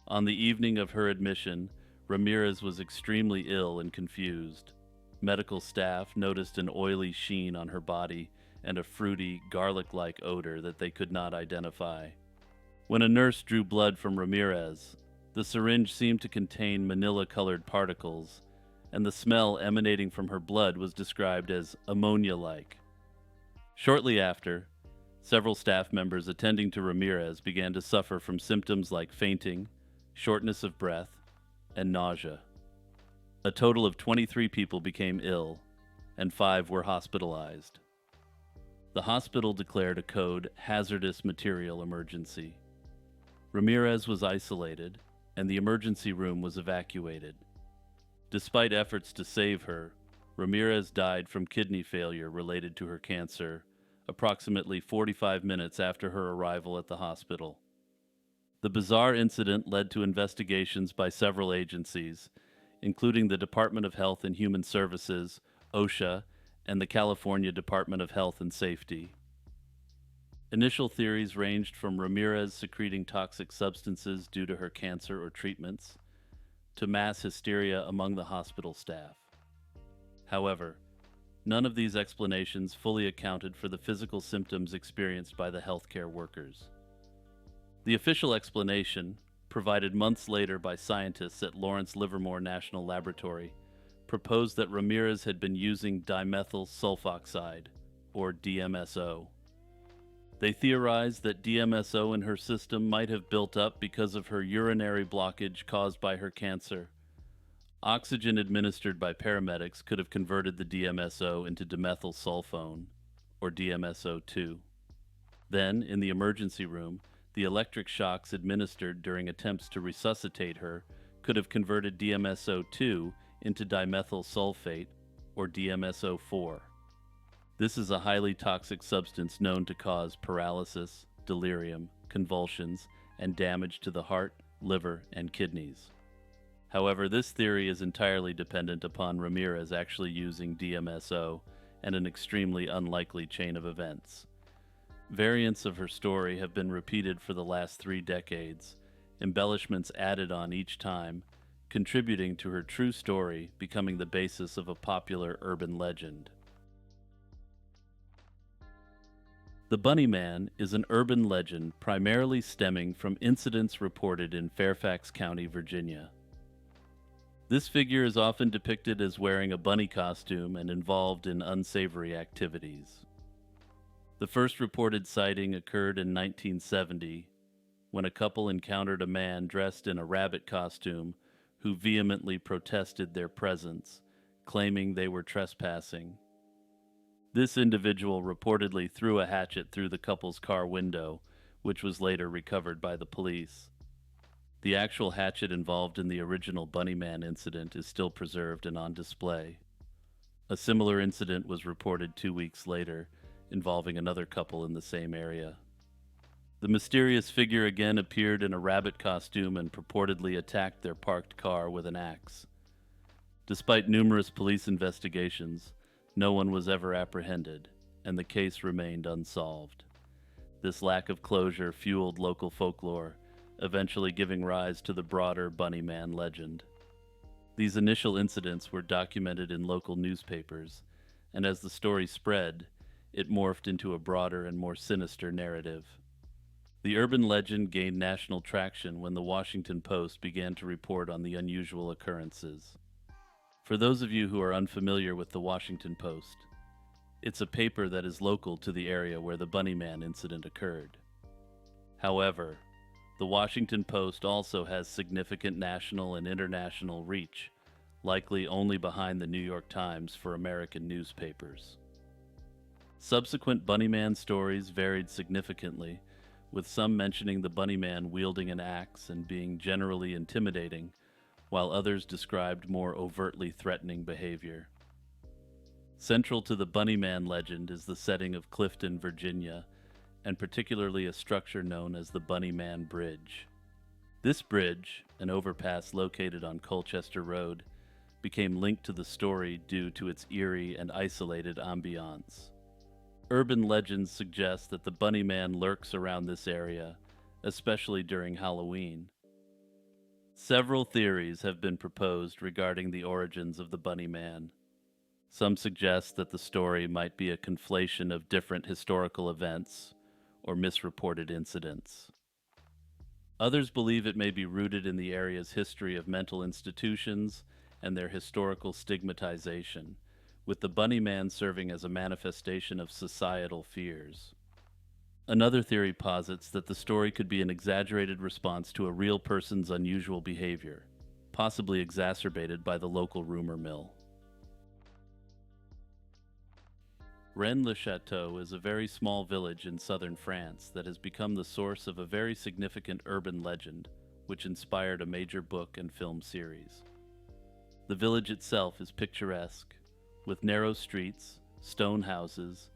On the evening of her admission, Ramirez was extremely ill and confused. Medical staff noticed an oily sheen on her body and a fruity, garlic-like odor that they could not identify. When a nurse drew blood from Ramirez, the syringe seemed to contain manila-colored particles, and the smell emanating from her blood was described as ammonia-like. Shortly after, several staff members attending to Ramirez began to suffer from symptoms like fainting, shortness of breath, and nausea. A total of 23 people became ill, and 5 were hospitalized. The hospital declared a code hazardous material emergency. Ramirez was isolated, and the emergency room was evacuated. Despite efforts to save her, Ramirez died from kidney failure related to her cancer, approximately 45 minutes after her arrival at the hospital. The bizarre incident led to investigations by several agencies, including the Department of Health and Human Services, OSHA, and the California Department of Health and Safety. Initial theories ranged from Ramirez secreting toxic substances due to her cancer or treatments, to mass hysteria among the hospital staff. However, none of these explanations fully accounted for the physical symptoms experienced by the healthcare workers. The official explanation, provided months later by scientists at Lawrence Livermore National Laboratory, proposed that Ramirez had been using dimethyl sulfoxide, or DMSO. They theorized that DMSO in her system might have built up because of her urinary blockage caused by her cancer. Oxygen administered by paramedics could have converted the DMSO into dimethyl sulfone, or DMSO2. Then, in the emergency room, the electric shocks administered during attempts to resuscitate her could have converted DMSO2 into dimethyl sulfate, or DMSO4. This is a highly toxic substance known to cause paralysis, delirium, convulsions, and damage to the heart, liver, and kidneys. However, this theory is entirely dependent upon Ramirez actually using DMSO and an extremely unlikely chain of events. Variants of her story have been repeated for the last 3 decades, embellishments added on each time, contributing to her true story becoming the basis of a popular urban legend. The Bunny Man is an urban legend primarily stemming from incidents reported in Fairfax County, Virginia. This figure is often depicted as wearing a bunny costume and involved in unsavory activities. The first reported sighting occurred in 1970, when a couple encountered a man dressed in a rabbit costume who vehemently protested their presence, claiming they were trespassing. This individual reportedly threw a hatchet through the couple's car window, which was later recovered by the police. The actual hatchet involved in the original Bunnyman incident is still preserved and on display. A similar incident was reported 2 weeks later, involving another couple in the same area. The mysterious figure again appeared in a rabbit costume and purportedly attacked their parked car with an axe. Despite numerous police investigations, no one was ever apprehended, and the case remained unsolved. This lack of closure fueled local folklore, eventually giving rise to the broader Bunnyman legend. These initial incidents were documented in local newspapers, and as the story spread, it morphed into a broader and more sinister narrative. The urban legend gained national traction when the Washington Post began to report on the unusual occurrences. For those of you who are unfamiliar with the Washington Post, it's a paper that is local to the area where the Bunnyman incident occurred. However, the Washington Post also has significant national and international reach, likely only behind the New York Times for American newspapers. Subsequent Bunnyman stories varied significantly, with some mentioning the Bunnyman wielding an axe and being generally intimidating, while others described more overtly threatening behavior. Central to the Bunnyman legend is the setting of Clifton, Virginia, and particularly a structure known as the Bunnyman Bridge. This bridge, an overpass located on Colchester Road, became linked to the story due to its eerie and isolated ambiance. Urban legends suggest that the Bunnyman lurks around this area, especially during Halloween. Several theories have been proposed regarding the origins of the Bunnyman. Some suggest that the story might be a conflation of different historical events or misreported incidents. Others believe it may be rooted in the area's history of mental institutions and their historical stigmatization, with the Bunnyman serving as a manifestation of societal fears. Another theory posits that the story could be an exaggerated response to a real person's unusual behavior, possibly exacerbated by the local rumor mill. Rennes-le-Château is a very small village in southern France that has become the source of a very significant urban legend, which inspired a major book and film series. The village itself is picturesque, with narrow streets, stone houses,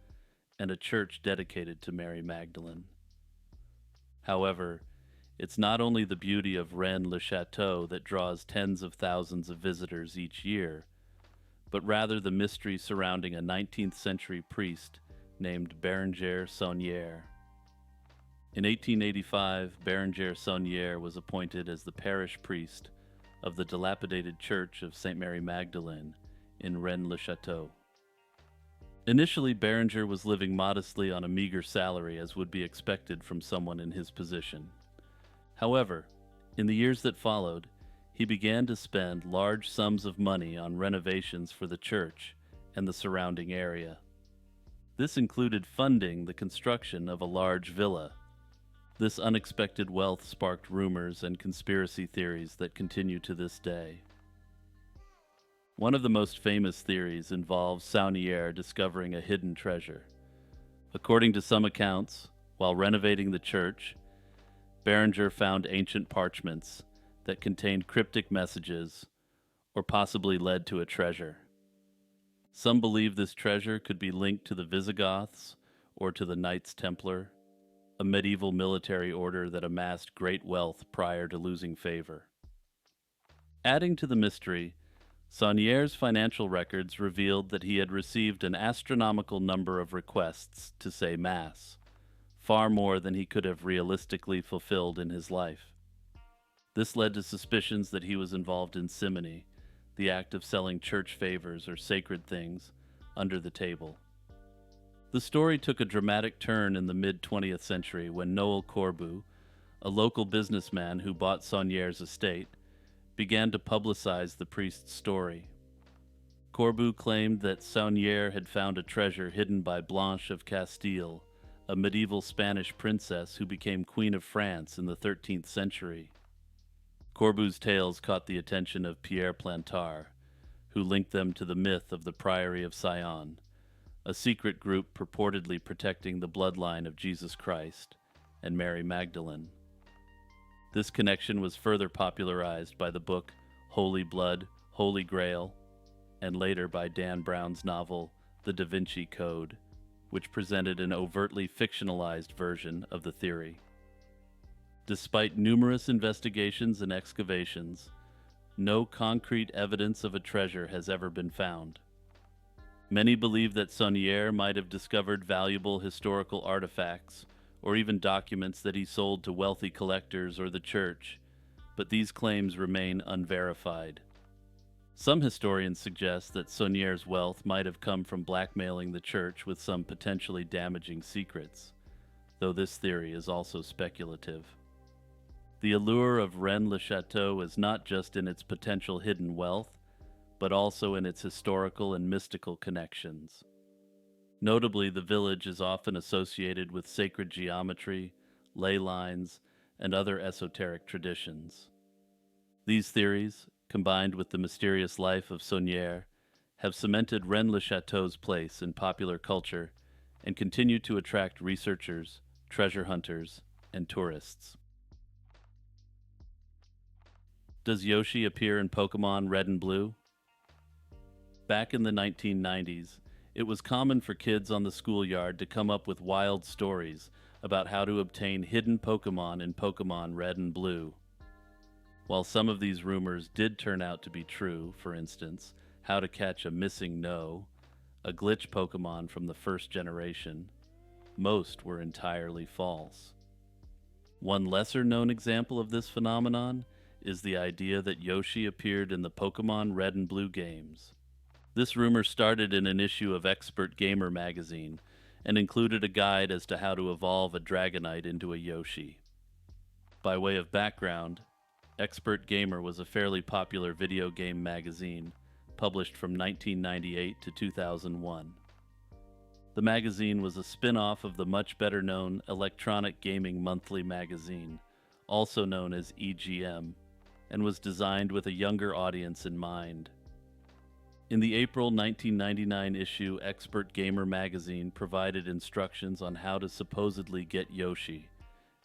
and a church dedicated to Mary Magdalene. However, it's not only the beauty of Rennes-le-Château that draws tens of thousands of visitors each year, but rather the mystery surrounding a 19th century priest named Bérenger Saunière. In 1885, Bérenger Saunière was appointed as the parish priest of the dilapidated church of St. Mary Magdalene in Rennes-le-Château. Initially, Bérenger was living modestly on a meager salary as would be expected from someone in his position. However, in the years that followed, he began to spend large sums of money on renovations for the church and the surrounding area. This included funding the construction of a large villa. This unexpected wealth sparked rumors and conspiracy theories that continue to this day. One of the most famous theories involves Saunière discovering a hidden treasure. According to some accounts, while renovating the church, Bérenger found ancient parchments that contained cryptic messages or possibly led to a treasure. Some believe this treasure could be linked to the Visigoths or to the Knights Templar, a medieval military order that amassed great wealth prior to losing favor. Adding to the mystery, Saunière's financial records revealed that he had received an astronomical number of requests to say Mass, far more than he could have realistically fulfilled in his life. This led to suspicions that he was involved in simony, the act of selling church favors or sacred things, under the table. The story took a dramatic turn in the mid-20th century when Noel Corbu, a local businessman who bought Saunière's estate, began to publicize the priest's story. Corbu claimed that Saunière had found a treasure hidden by Blanche of Castile, a medieval Spanish princess who became Queen of France in the 13th century. Corbu's tales caught the attention of Pierre Plantard, who linked them to the myth of the Priory of Sion, a secret group purportedly protecting the bloodline of Jesus Christ and Mary Magdalene. This connection was further popularized by the book Holy Blood, Holy Grail, and later by Dan Brown's novel The Da Vinci Code, which presented an overtly fictionalized version of the theory. Despite numerous investigations and excavations, no concrete evidence of a treasure has ever been found. Many believe that Saunier might have discovered valuable historical artifacts or even documents that he sold to wealthy collectors or the church, but these claims remain unverified. Some historians suggest that Saunier's wealth might have come from blackmailing the church with some potentially damaging secrets, though this theory is also speculative. The allure of Rennes-le-Château is not just in its potential hidden wealth, but also in its historical and mystical connections. Notably, the village is often associated with sacred geometry, ley lines, and other esoteric traditions. These theories, combined with the mysterious life of Saunier, have cemented Rennes-le-Château's place in popular culture and continue to attract researchers, treasure hunters, and tourists. Does Yoshi appear in Pokemon Red and Blue? Back in the 1990s, it was common for kids on the schoolyard to come up with wild stories about how to obtain hidden Pokemon in Pokemon Red and Blue. While some of these rumors did turn out to be true, for instance, how to catch a missing No, a glitch Pokemon from the first generation, most were entirely false. One lesser-known example of this phenomenon is the idea that Yoshi appeared in the Pokemon Red and Blue games. This rumor started in an issue of Expert Gamer magazine and included a guide as to how to evolve a Dragonite into a Yoshi. By way of background, Expert Gamer was a fairly popular video game magazine, published from 1998 to 2001. The magazine was a spin-off of the much better-known Electronic Gaming Monthly magazine, also known as EGM, and was designed with a younger audience in mind. In the April 1999 issue, Expert Gamer magazine provided instructions on how to supposedly get Yoshi,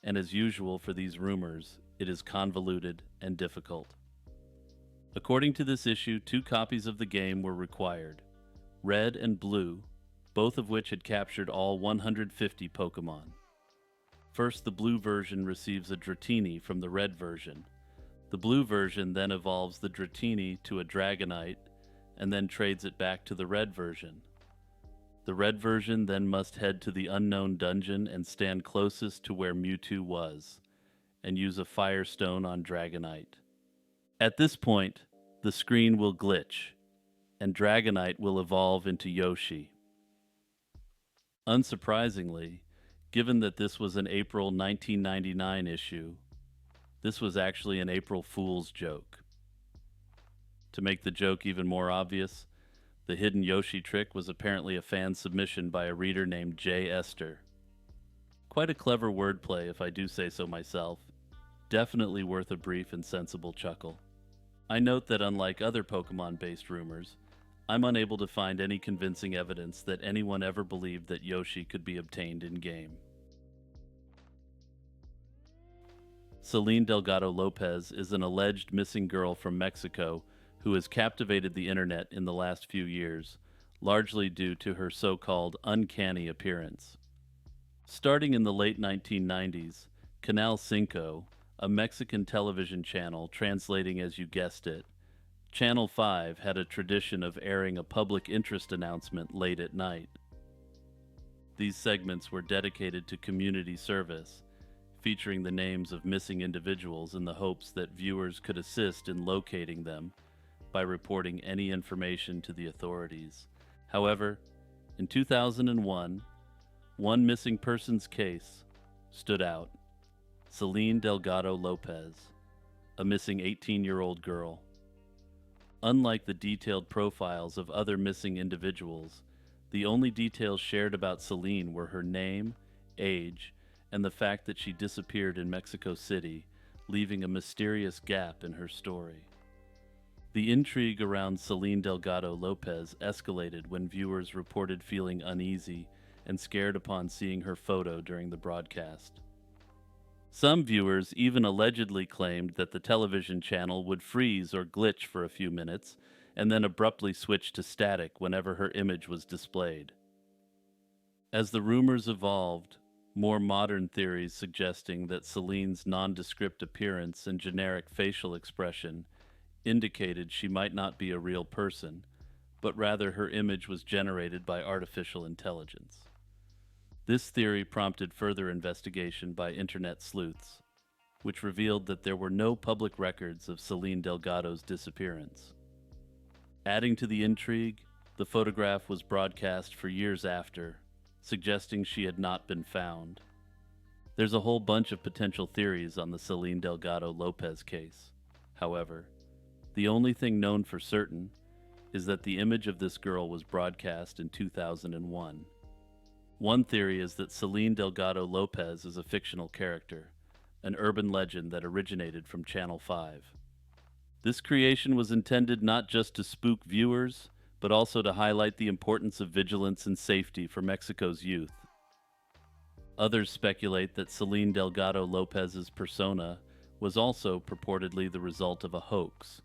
and as usual for these rumors, it is convoluted and difficult. According to this issue, 2 copies of the game were required, Red and Blue, both of which had captured all 150 Pokemon. First, the blue version receives a Dratini from the red version. The blue version then evolves the Dratini to a Dragonite and then trades it back to the red version. The red version then must head to the unknown dungeon and stand closest to where Mewtwo was, and use a Firestone on Dragonite. At this point, the screen will glitch, and Dragonite will evolve into Yoshi. Unsurprisingly, given that this was an April 1999 issue, this was actually an April Fool's joke. To make the joke even more obvious, the hidden Yoshi trick was apparently a fan submission by a reader named J. Esther. Quite a clever wordplay, if I do say so myself. Definitely worth a brief and sensible chuckle. I note that unlike other Pokemon-based rumors, I'm unable to find any convincing evidence that anyone ever believed that Yoshi could be obtained in-game. Celine Delgado Lopez is an alleged missing girl from Mexico who has captivated the internet in the last few years, largely due to her so-called uncanny appearance. Starting in the late 1990s, Canal 5, a Mexican television channel translating as you guessed it, Channel 5 had a tradition of airing a public interest announcement late at night. These segments were dedicated to community service, featuring the names of missing individuals in the hopes that viewers could assist in locating them by reporting any information to the authorities. However, in 2001, one missing persons case stood out: Celine Delgado Lopez, a missing 18-year-old girl. Unlike the detailed profiles of other missing individuals, the only details shared about Celine were her name, age, and the fact that she disappeared in Mexico City, leaving a mysterious gap in her story. The intrigue around Celine Delgado Lopez escalated when viewers reported feeling uneasy and scared upon seeing her photo during the broadcast. Some viewers even allegedly claimed that the television channel would freeze or glitch for a few minutes and then abruptly switch to static whenever her image was displayed. As the rumors evolved, more modern theories suggesting that Celine's nondescript appearance and generic facial expression indicated she might not be a real person, but rather her image was generated by artificial intelligence. This theory prompted further investigation by internet sleuths, which revealed that there were no public records of Celine Delgado's disappearance. Adding to the intrigue, the photograph was broadcast for years after, suggesting she had not been found. There's a whole bunch of potential theories on the Celine Delgado Lopez case. However, the only thing known for certain is that the image of this girl was broadcast in 2001. One theory is that Celine Delgado Lopez is a fictional character, an urban legend that originated from Channel 5. This creation was intended not just to spook viewers, but also to highlight the importance of vigilance and safety for Mexico's youth. Others speculate that Celine Delgado Lopez's persona was also purportedly the result of a hoax,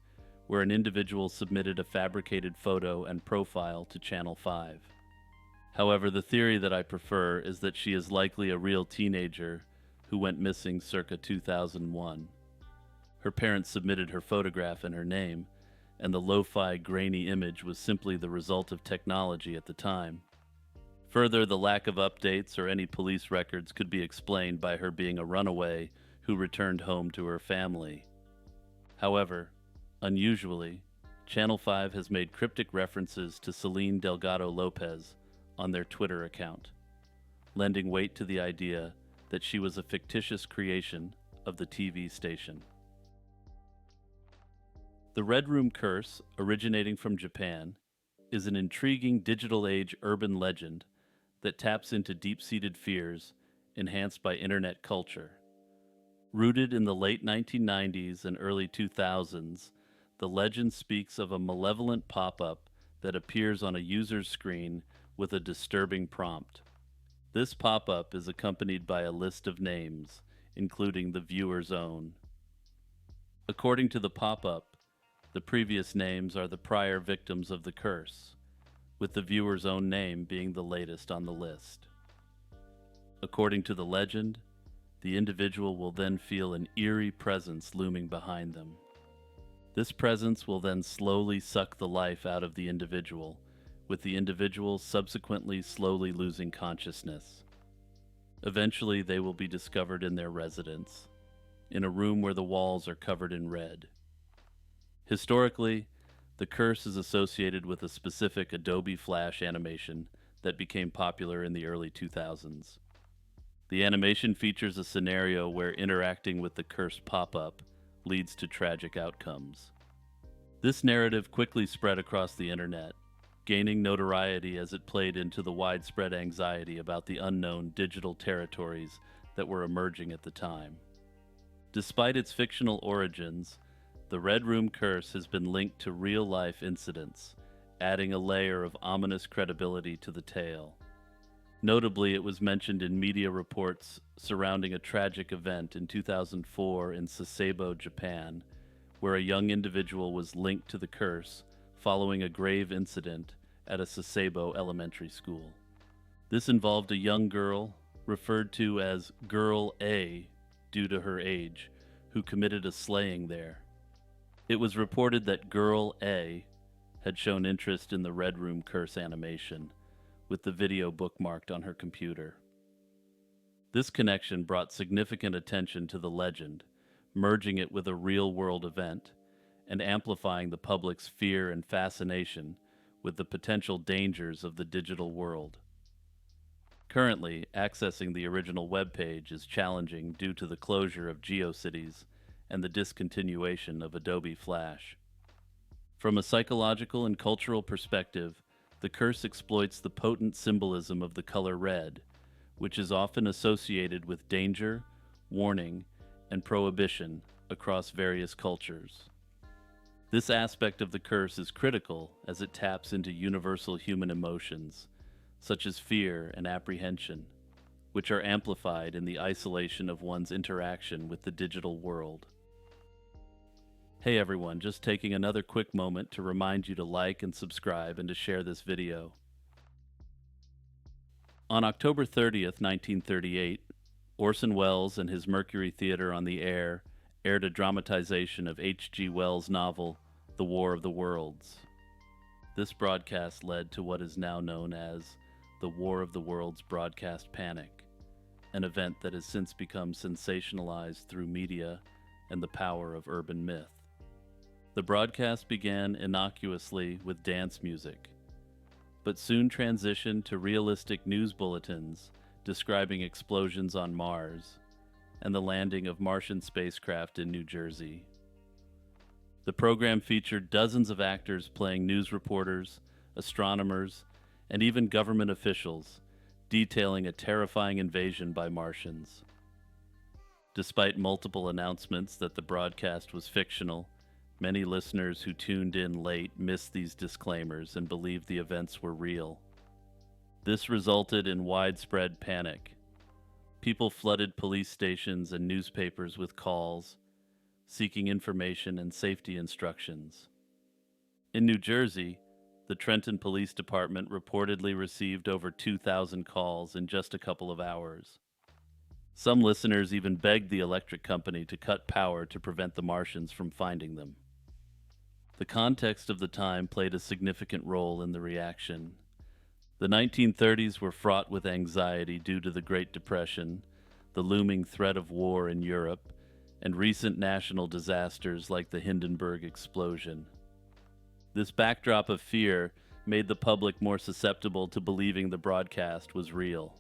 where an individual submitted a fabricated photo and profile to Channel 5. However, the theory that I prefer is that she is likely a real teenager who went missing circa 2001. Her parents submitted her photograph and her name, and the lo-fi, grainy image was simply the result of technology at the time. Further, the lack of updates or any police records could be explained by her being a runaway who returned home to her family. However, unusually, Channel 5 has made cryptic references to Celine Delgado Lopez on their Twitter account, lending weight to the idea that she was a fictitious creation of the TV station. The Red Room Curse, originating from Japan, is an intriguing digital age urban legend that taps into deep-seated fears enhanced by internet culture. Rooted in the late 1990s and early 2000s, the legend speaks of a malevolent pop-up that appears on a user's screen with a disturbing prompt. This pop-up is accompanied by a list of names, including the viewer's own. According to the pop-up, the previous names are the prior victims of the curse, with the viewer's own name being the latest on the list. According to the legend, the individual will then feel an eerie presence looming behind them. This presence will then slowly suck the life out of the individual, with the individual subsequently slowly losing consciousness. Eventually, they will be discovered in their residence, in a room where the walls are covered in red. Historically, the curse is associated with a specific Adobe Flash animation that became popular in the early 2000s. The animation features a scenario where interacting with the curse pop-up leads to tragic outcomes. This narrative quickly spread across the internet, gaining notoriety as it played into the widespread anxiety about the unknown digital territories that were emerging at the time. Despite its fictional origins, the Red Room Curse has been linked to real-life incidents, adding a layer of ominous credibility to the tale. Notably, it was mentioned in media reports surrounding a tragic event in 2004 in Sasebo, Japan, where a young individual was linked to the curse following a grave incident at a Sasebo elementary school. This involved a young girl, referred to as Girl A due to her age, who committed a slaying there. It was reported that Girl A had shown interest in the Red Room Curse animation, with the video bookmarked on her computer. This connection brought significant attention to the legend, merging it with a real-world event and amplifying the public's fear and fascination with the potential dangers of the digital world. Currently, accessing the original webpage is challenging due to the closure of GeoCities and the discontinuation of Adobe Flash. From a psychological and cultural perspective, the curse exploits the potent symbolism of the color red, which is often associated with danger, warning, and prohibition across various cultures. This aspect of the curse is critical as it taps into universal human emotions, such as fear and apprehension, which are amplified in the isolation of one's interaction with the digital world. Hey everyone, just taking another quick moment to remind you to like and subscribe and to share this video. On October 30th, 1938, Orson Welles and his Mercury Theater on the Air aired a dramatization of H.G. Wells' novel, The War of the Worlds. This broadcast led to what is now known as the War of the Worlds broadcast panic, an event that has since become sensationalized through media and the power of urban myth. The broadcast began innocuously with dance music, but soon transitioned to realistic news bulletins describing explosions on Mars and the landing of Martian spacecraft in New Jersey. The program featured dozens of actors playing news reporters, astronomers, and even government officials, detailing a terrifying invasion by Martians. Despite multiple announcements that the broadcast was fictional, many listeners who tuned in late missed these disclaimers and believed the events were real. This resulted in widespread panic. People flooded police stations and newspapers with calls, seeking information and safety instructions. In New Jersey, the Trenton Police Department reportedly received over 2,000 calls in just a couple of hours. Some listeners even begged the electric company to cut power to prevent the Martians from finding them. The context of the time played a significant role in the reaction. The 1930s were fraught with anxiety due to the Great Depression, the looming threat of war in Europe, and recent national disasters like the Hindenburg explosion. This backdrop of fear made the public more susceptible to believing the broadcast was real.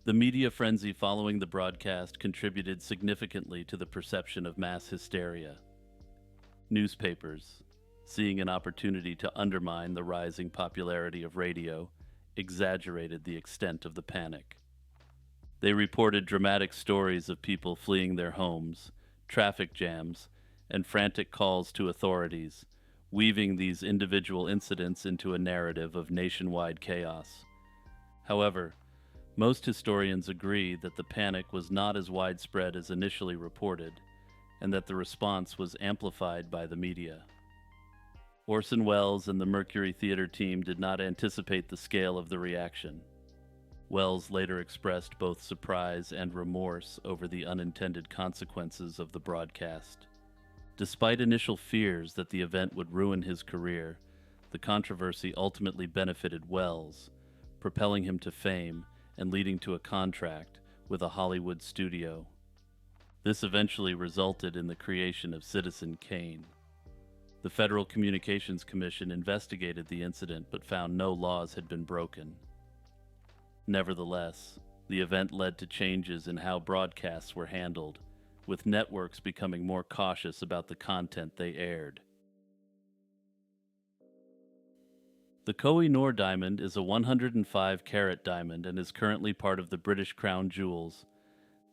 The media frenzy following the broadcast contributed significantly to the perception of mass hysteria. Newspapers, seeing an opportunity to undermine the rising popularity of radio, exaggerated the extent of the panic. They reported dramatic stories of people fleeing their homes, traffic jams, and frantic calls to authorities, weaving these individual incidents into a narrative of nationwide chaos. However, most historians agree that the panic was not as widespread as initially reported, and that the response was amplified by the media. Orson Welles and the Mercury Theater team did not anticipate the scale of the reaction. Welles later expressed both surprise and remorse over the unintended consequences of the broadcast. Despite initial fears that the event would ruin his career, the controversy ultimately benefited Welles, propelling him to fame and leading to a contract with a Hollywood studio. This eventually resulted in the creation of Citizen Kane. The Federal Communications Commission investigated the incident but found no laws had been broken. Nevertheless, the event led to changes in how broadcasts were handled, with networks becoming more cautious about the content they aired. The Koh-i-Noor diamond is a 105-carat diamond and is currently part of the British Crown Jewels.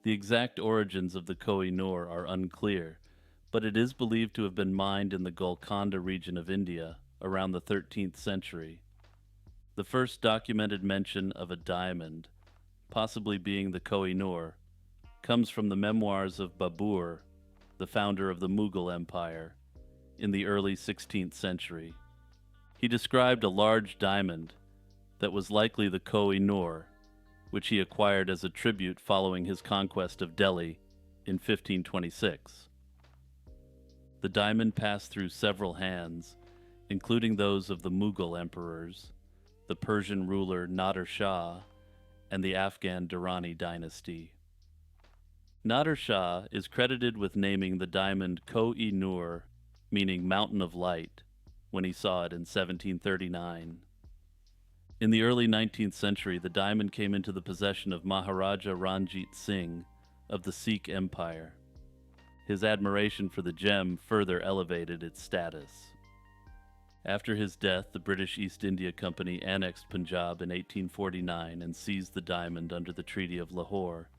The exact origins of the Koh-i-Noor are unclear, but it is believed to have been mined in the Golconda region of India around the 13th century. The first documented mention of a diamond, possibly being the Koh-i-Noor, comes from the memoirs of Babur, the founder of the Mughal Empire, in the early 16th century. He described a large diamond that was likely the Koh-i-Noor, which he acquired as a tribute following his conquest of Delhi in 1526. The diamond passed through several hands, including those of the Mughal emperors, the Persian ruler Nader Shah, and the Afghan Durrani dynasty. Nader Shah is credited with naming the diamond Koh-i-Noor, meaning Mountain of Light, when he saw it in 1739. In the early 19th century, the diamond came into the possession of Maharaja Ranjit Singh of the Sikh Empire. His admiration for the gem further elevated its status. After his death, the British East India Company annexed Punjab in 1849 and seized the diamond under the Treaty of Lahore.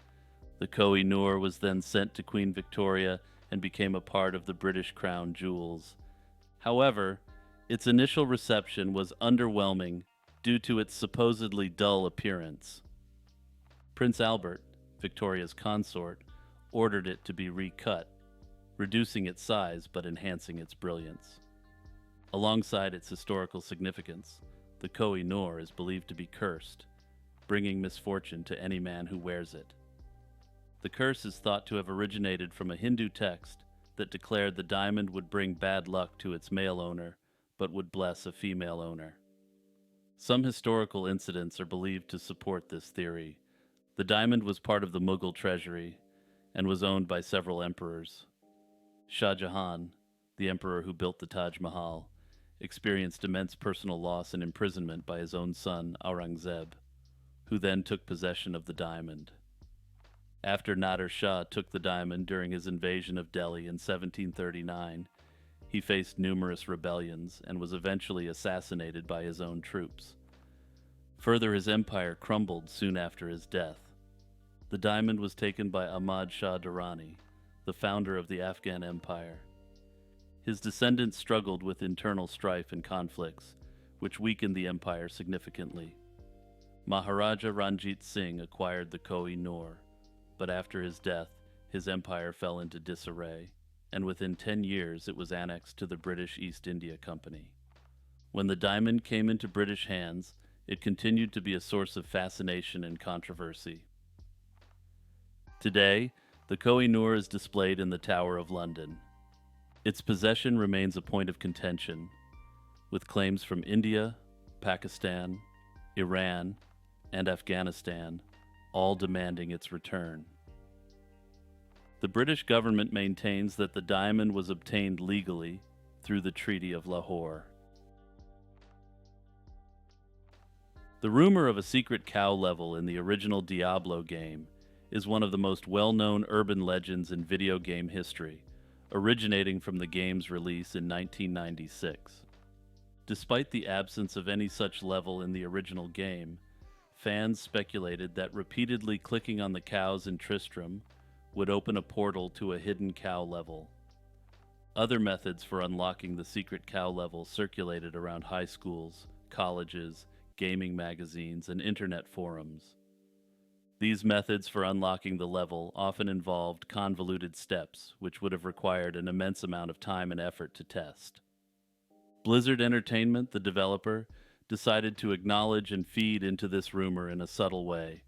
The Koh-i-Noor was then sent to Queen Victoria and became a part of the British Crown Jewels. However, its initial reception was underwhelming due to its supposedly dull appearance. Prince Albert, Victoria's consort, ordered it to be recut, reducing its size but enhancing its brilliance. Alongside its historical significance, the Koh-i-Noor is believed to be cursed, bringing misfortune to any man who wears it. The curse is thought to have originated from a Hindu text that declared the diamond would bring bad luck to its male owner, but would bless a female owner. Some historical incidents are believed to support this theory. The diamond was part of the Mughal treasury and was owned by several emperors. Shah Jahan, the emperor who built the Taj Mahal, experienced immense personal loss and imprisonment by his own son, Aurangzeb, who then took possession of the diamond. After Nader Shah took the diamond during his invasion of Delhi in 1739, he faced numerous rebellions and was eventually assassinated by his own troops. Further, his empire crumbled soon after his death. The diamond was taken by Ahmad Shah Durrani, the founder of the Afghan Empire. His descendants struggled with internal strife and conflicts, which weakened the empire significantly. Maharaja Ranjit Singh acquired the Koh-i-Noor, but after his death, his empire fell into disarray, and within 10 years it was annexed to the British East India Company. When the diamond came into British hands, it continued to be a source of fascination and controversy. Today, the Koh-i-Noor is displayed in the Tower of London. Its possession remains a point of contention, with claims from India, Pakistan, Iran, and Afghanistan, all demanding its return. The British government maintains that the diamond was obtained legally through the Treaty of Lahore. The rumor of a secret cow level in the original Diablo game is one of the most well-known urban legends in video game history, originating from the game's release in 1996. Despite the absence of any such level in the original game, fans speculated that repeatedly clicking on the cows in Tristram would open a portal to a hidden cow level. Other methods for unlocking the secret cow level circulated around high schools, colleges, gaming magazines, and internet forums. These methods for unlocking the level often involved convoluted steps, which would have required an immense amount of time and effort to test. Blizzard Entertainment, the developer, decided to acknowledge and feed into this rumor in a subtle way.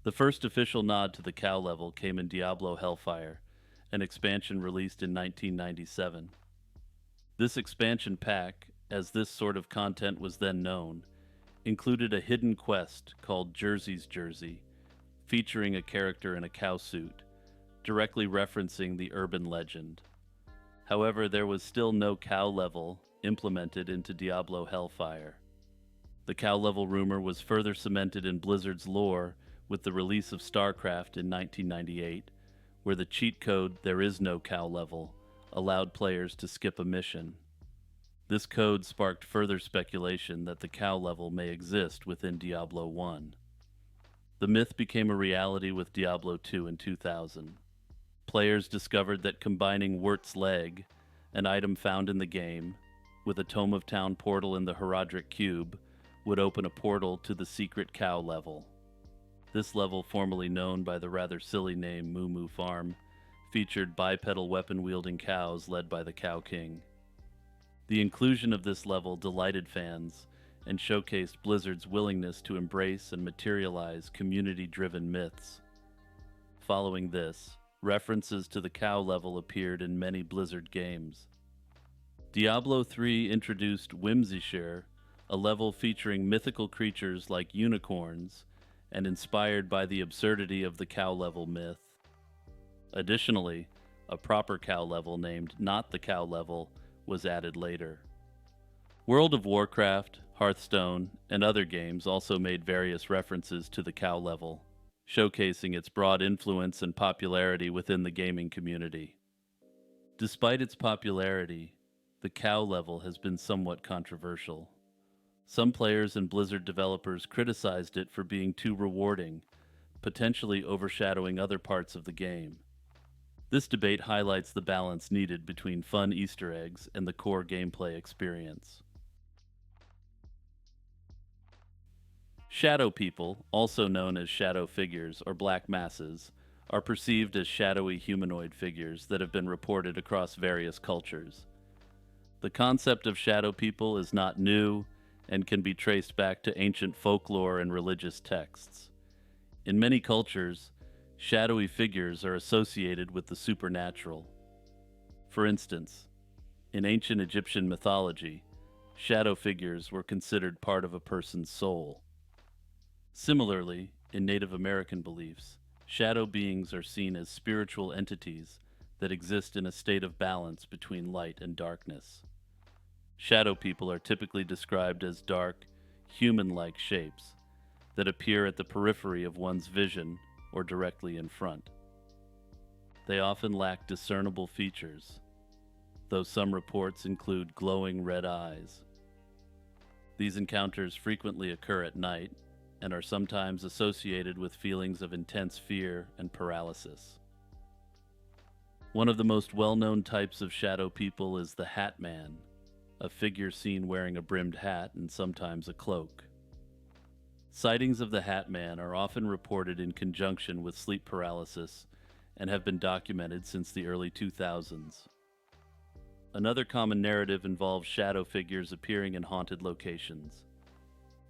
The first official nod to the cow level came in Diablo Hellfire, an expansion released in 1997. This expansion pack, as this sort of content was then known, included a hidden quest called Jersey's Jersey, featuring a character in a cow suit, directly referencing the urban legend. However, there was still no cow level implemented into Diablo Hellfire. The cow level rumor was further cemented in Blizzard's lore with the release of StarCraft in 1998, where the cheat code "There is no cow level" allowed players to skip a mission. This code sparked further speculation that the cow level may exist within Diablo 1. The myth became a reality with Diablo 2 in 2000. Players discovered that combining Wirt's Leg, an item found in the game, with a Tome of Town portal in the Herodric Cube, would open a portal to the secret cow level. This level, formerly known by the rather silly name Moo Moo Farm, featured bipedal weapon-wielding cows led by the Cow King. The inclusion of this level delighted fans and showcased Blizzard's willingness to embrace and materialize community-driven myths. Following this, references to the cow level appeared in many Blizzard games. Diablo 3 introduced Whimsyshire, a level featuring mythical creatures like unicorns, and inspired by the absurdity of the cow level myth. Additionally, a proper cow level named Not the Cow Level was added later. World of Warcraft, Hearthstone, and other games also made various references to the cow level, showcasing its broad influence and popularity within the gaming community. Despite its popularity, the cow level has been somewhat controversial. Some players and Blizzard developers criticized it for being too rewarding, potentially overshadowing other parts of the game. This debate highlights the balance needed between fun Easter eggs and the core gameplay experience. Shadow people, also known as shadow figures or black masses, are perceived as shadowy humanoid figures that have been reported across various cultures. The concept of shadow people is not new and can be traced back to ancient folklore and religious texts. In many cultures, shadowy figures are associated with the supernatural. For instance, in ancient Egyptian mythology, shadow figures were considered part of a person's soul. Similarly, in Native American beliefs, shadow beings are seen as spiritual entities that exist in a state of balance between light and darkness. Shadow people are typically described as dark, human like shapes that appear at the periphery of one's vision or directly in front. They often lack discernible features, though some reports include glowing red eyes. These encounters frequently occur at night and are sometimes associated with feelings of intense fear and paralysis. One of the most well-known types of shadow people is the Hat Man, a figure seen wearing a brimmed hat and sometimes a cloak. Sightings of the Hat Man are often reported in conjunction with sleep paralysis and have been documented since the early 2000s. Another common narrative involves shadow figures appearing in haunted locations.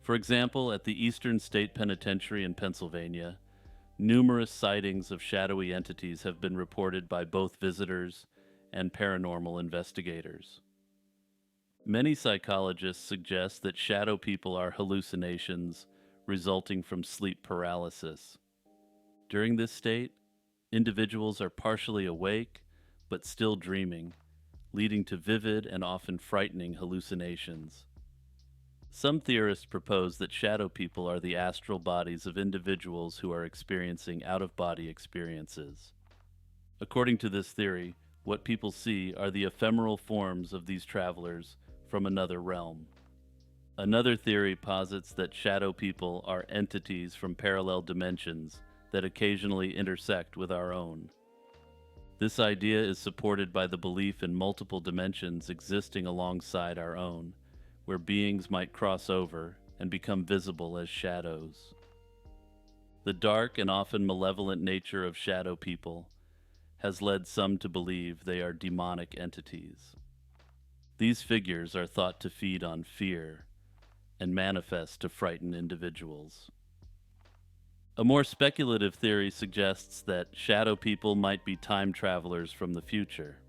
For example, at the Eastern State Penitentiary in Pennsylvania, numerous sightings of shadowy entities have been reported by both visitors and paranormal investigators. Many psychologists suggest that shadow people are hallucinations resulting from sleep paralysis. During this state, individuals are partially awake but still dreaming, leading to vivid and often frightening hallucinations. Some theorists propose that shadow people are the astral bodies of individuals who are experiencing out-of-body experiences. According to this theory, what people see are the ephemeral forms of these travelers from another realm. Another theory posits that shadow people are entities from parallel dimensions that occasionally intersect with our own. This idea is supported by the belief in multiple dimensions existing alongside our own, where beings might cross over and become visible as shadows. The dark and often malevolent nature of shadow people has led some to believe they are demonic entities. These figures are thought to feed on fear and manifest to frighten individuals. A more speculative theory suggests that shadow people might be time travelers from the future.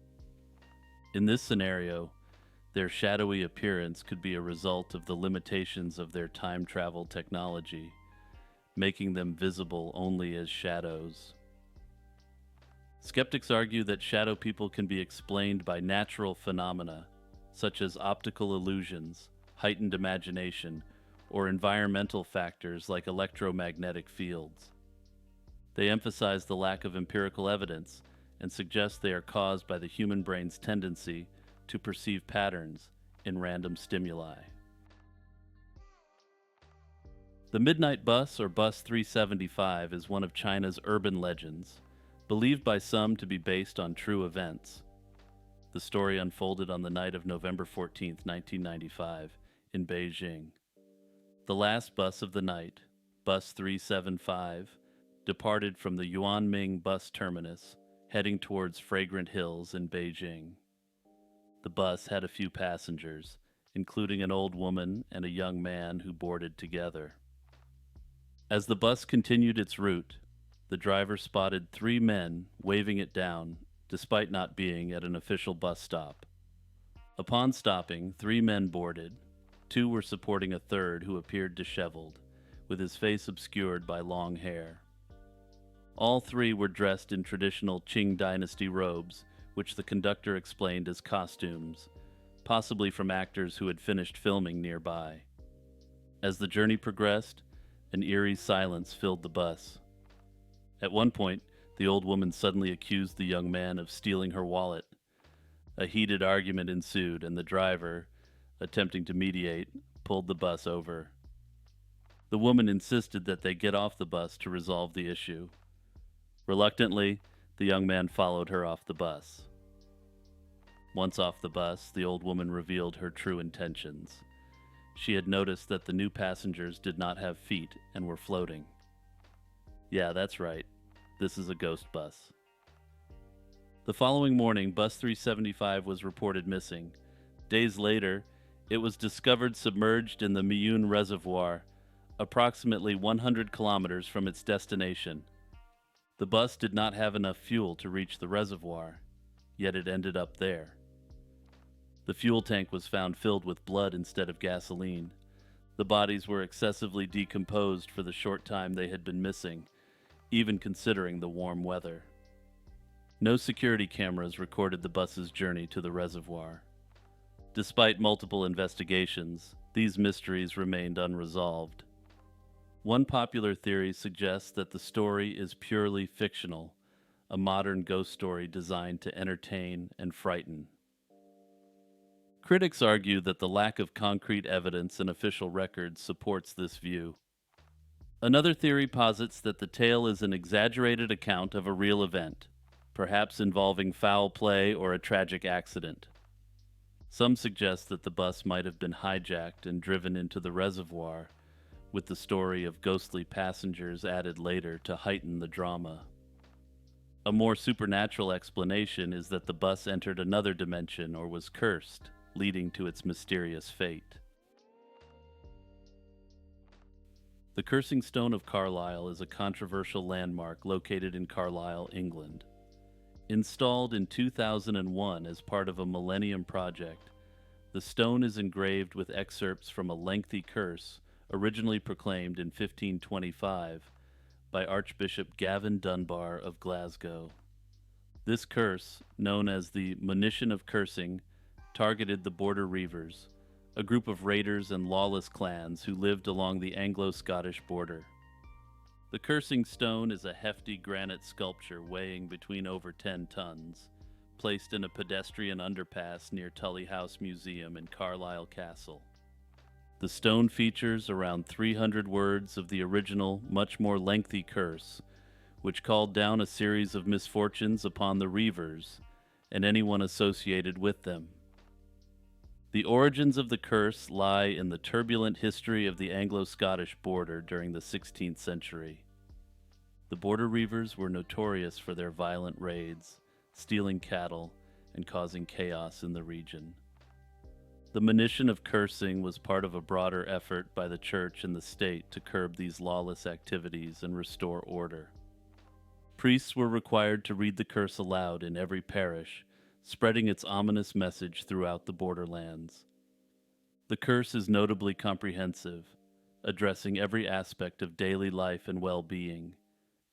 In this scenario, their shadowy appearance could be a result of the limitations of their time travel technology, making them visible only as shadows. Skeptics argue that shadow people can be explained by natural phenomena, such as optical illusions, heightened imagination, or environmental factors like electromagnetic fields. They emphasize the lack of empirical evidence and suggest they are caused by the human brain's tendency to perceive patterns in random stimuli. The Midnight Bus, or Bus 375, is one of China's urban legends, believed by some to be based on true events. The story unfolded on the night of November 14, 1995, in Beijing. The last bus of the night, Bus 375, departed from the Yuanming bus terminus, heading towards Fragrant Hills in Beijing. The bus had a few passengers, including an old woman and a young man who boarded together. As the bus continued its route, the driver spotted 3 men waving it down, despite not being at an official bus stop. Upon stopping, 3 men boarded. 2 were supporting a third who appeared disheveled, with his face obscured by long hair. All 3 were dressed in traditional Qing dynasty robes, which the conductor explained as costumes, possibly from actors who had finished filming nearby. As the journey progressed, an eerie silence filled the bus. At one point, the old woman suddenly accused the young man of stealing her wallet. A heated argument ensued, and the driver, attempting to mediate, pulled the bus over. The woman insisted that they get off the bus to resolve the issue. Reluctantly, the young man followed her off the bus. Once off the bus, the old woman revealed her true intentions. she had noticed that the new passengers did not have feet and were floating. Yeah, that's right. This is a ghost bus. The following morning, Bus 375 was reported missing. Days later, it was discovered submerged in the Miyun Reservoir, approximately 100 kilometers from its destination. The bus did not have enough fuel to reach the reservoir, yet it ended up there. The fuel tank was found filled with blood instead of gasoline. The bodies were excessively decomposed for the short time they had been missing, even considering the warm weather. No security cameras recorded the bus's journey to the reservoir. Despite multiple investigations, these mysteries remained unresolved. One popular theory suggests that the story is purely fictional, a modern ghost story designed to entertain and frighten. Critics argue that the lack of concrete evidence in official records supports this view. Another theory posits that the tale is an exaggerated account of a real event, perhaps involving foul play or a tragic accident. Some suggest that the bus might have been hijacked and driven into the reservoir, with the story of ghostly passengers added later to heighten the drama. A more supernatural explanation is that the bus entered another dimension or was cursed, leading to its mysterious fate. The Cursing Stone of Carlisle is a controversial landmark located in Carlisle, England. Installed in 2001 as part of a Millennium Project, the stone is engraved with excerpts from a lengthy curse originally proclaimed in 1525 by Archbishop Gavin Dunbar of Glasgow. This curse, known as the Monition of Cursing, targeted the Border Reivers, a group of raiders and lawless clans who lived along the Anglo-Scottish border. The Cursing Stone is a hefty granite sculpture weighing between over 10 tons, placed in a pedestrian underpass near Tully House Museum in Carlisle Castle. The stone features around 300 words of the original, much more lengthy curse, which called down a series of misfortunes upon the Reivers and anyone associated with them. The origins of the curse lie in the turbulent history of the Anglo-Scottish border during the 16th century. The Border Reivers were notorious for their violent raids, stealing cattle, and causing chaos in the region. The Monition of Cursing was part of a broader effort by the Church and the state to curb these lawless activities and restore order. Priests were required to read the curse aloud in every parish, spreading its ominous message throughout the borderlands. The curse is notably comprehensive, addressing every aspect of daily life and well-being,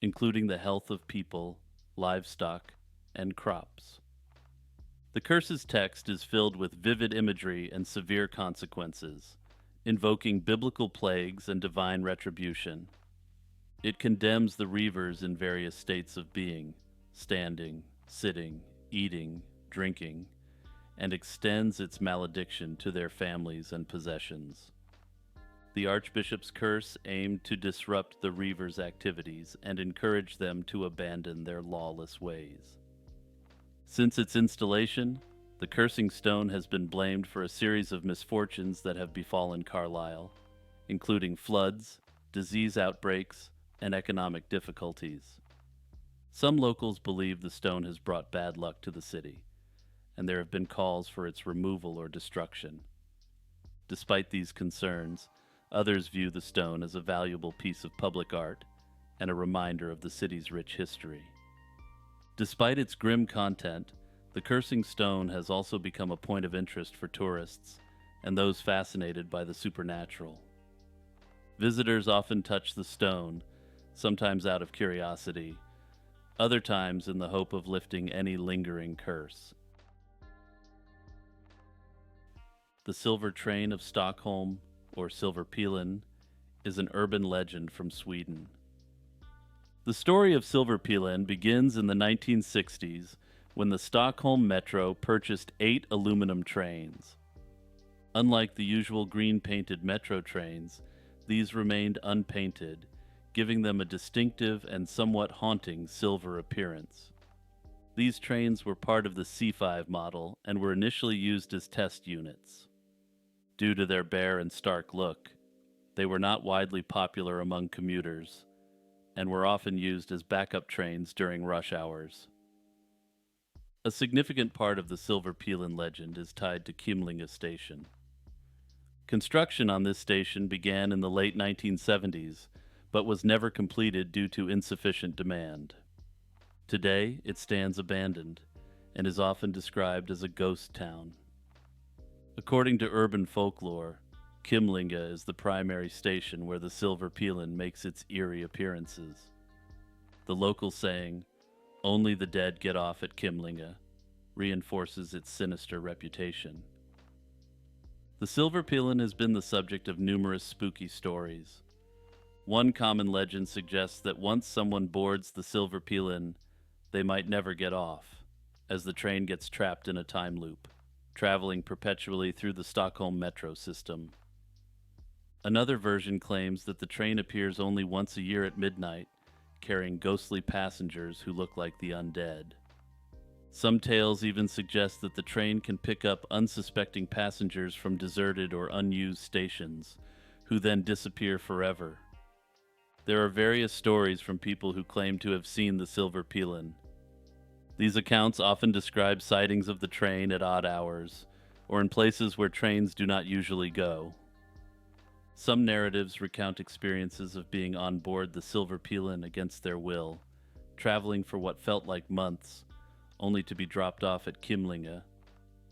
including the health of people, livestock, and crops. The curse's text is filled with vivid imagery and severe consequences, invoking biblical plagues and divine retribution. It condemns the Reivers in various states of being, standing, sitting, eating, drinking, and extends its malediction to their families and possessions. The Archbishop's curse aimed to disrupt the Reivers' activities and encourage them to abandon their lawless ways. Since its installation, the Cursing Stone has been blamed for a series of misfortunes that have befallen Carlisle, including floods, disease outbreaks, and economic difficulties. Some locals believe the stone has brought bad luck to the city, and there have been calls for its removal or destruction. Despite these concerns, others view the stone as a valuable piece of public art and a reminder of the city's rich history. Despite its grim content, the Cursing Stone has also become a point of interest for tourists and those fascinated by the supernatural. Visitors often touch the stone, sometimes out of curiosity, other times in the hope of lifting any lingering curse. The Silver Train of Stockholm, or Silverpilen, is an urban legend from Sweden. The story of Silverpilen begins in the 1960s when the Stockholm Metro purchased 8 aluminum trains. Unlike the usual green-painted metro trains, these remained unpainted, giving them a distinctive and somewhat haunting silver appearance. These trains were part of the C5 model and were initially used as test units. Due to their bare and stark look, they were not widely popular among commuters and were often used as backup trains during rush hours. A significant part of the Silver Peelin legend is tied to Kimlinga Station. Construction on this station began in the late 1970s, but was never completed due to insufficient demand. Today, it stands abandoned and is often described as a ghost town. According to urban folklore, Kimlinga is the primary station where the Silver Peelin makes its eerie appearances. The local saying, "Only the dead get off at Kimlinga," reinforces its sinister reputation. The Silver Peelin has been the subject of numerous spooky stories. One common legend suggests that once someone boards the Silver Peelin, they might never get off, as the train gets trapped in a time loop, traveling perpetually through the Stockholm metro system. Another version claims that the train appears only once a year at midnight, carrying ghostly passengers who look like the undead. Some tales even suggest that the train can pick up unsuspecting passengers from deserted or unused stations, who then disappear forever. There are various stories from people who claim to have seen the Silver Peelin. These accounts often describe sightings of the train at odd hours, or in places where trains do not usually go. Some narratives recount experiences of being on board the Silver Peelin against their will, traveling for what felt like months, only to be dropped off at Kimlinga,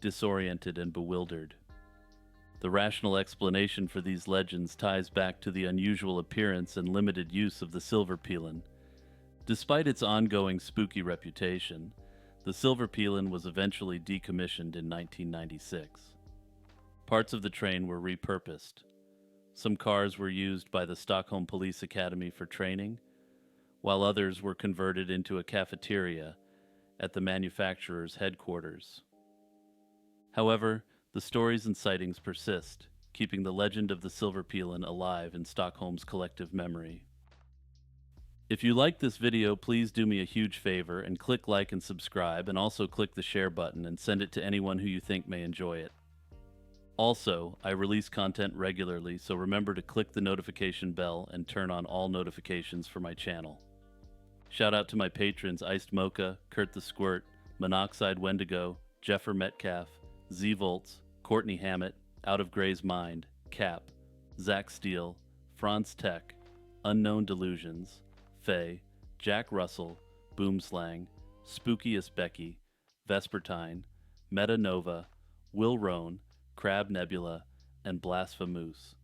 disoriented and bewildered. The rational explanation for these legends ties back to the unusual appearance and limited use of the Silver Peelin. Despite its ongoing spooky reputation, the Silver Peelin was eventually decommissioned in 1996. Parts of the train were repurposed. Some cars were used by the Stockholm Police Academy for training, while others were converted into a cafeteria at the manufacturer's headquarters. However, the stories and sightings persist, keeping the legend of the Silver Peelin alive in Stockholm's collective memory. If you liked this video, please do me a huge favor and click like and subscribe, and also click the share button and send it to anyone who you think may enjoy it. Also, I release content regularly, so remember to click the notification bell and turn on all notifications for my channel. Shout out to my patrons Iced Mocha, Kurt the Squirt, Monoxide Wendigo, Jeffer Metcalf, Z-Volts, Courtney Hammett, Out of Gray's Mind, Cap, Zach Steele, Franz Tech, Unknown Delusions, Faye, Jack Russell, Boomslang, Spookiest Becky, Vespertine, Meta Nova, Will Roan, Crab Nebula, and Blasphemous.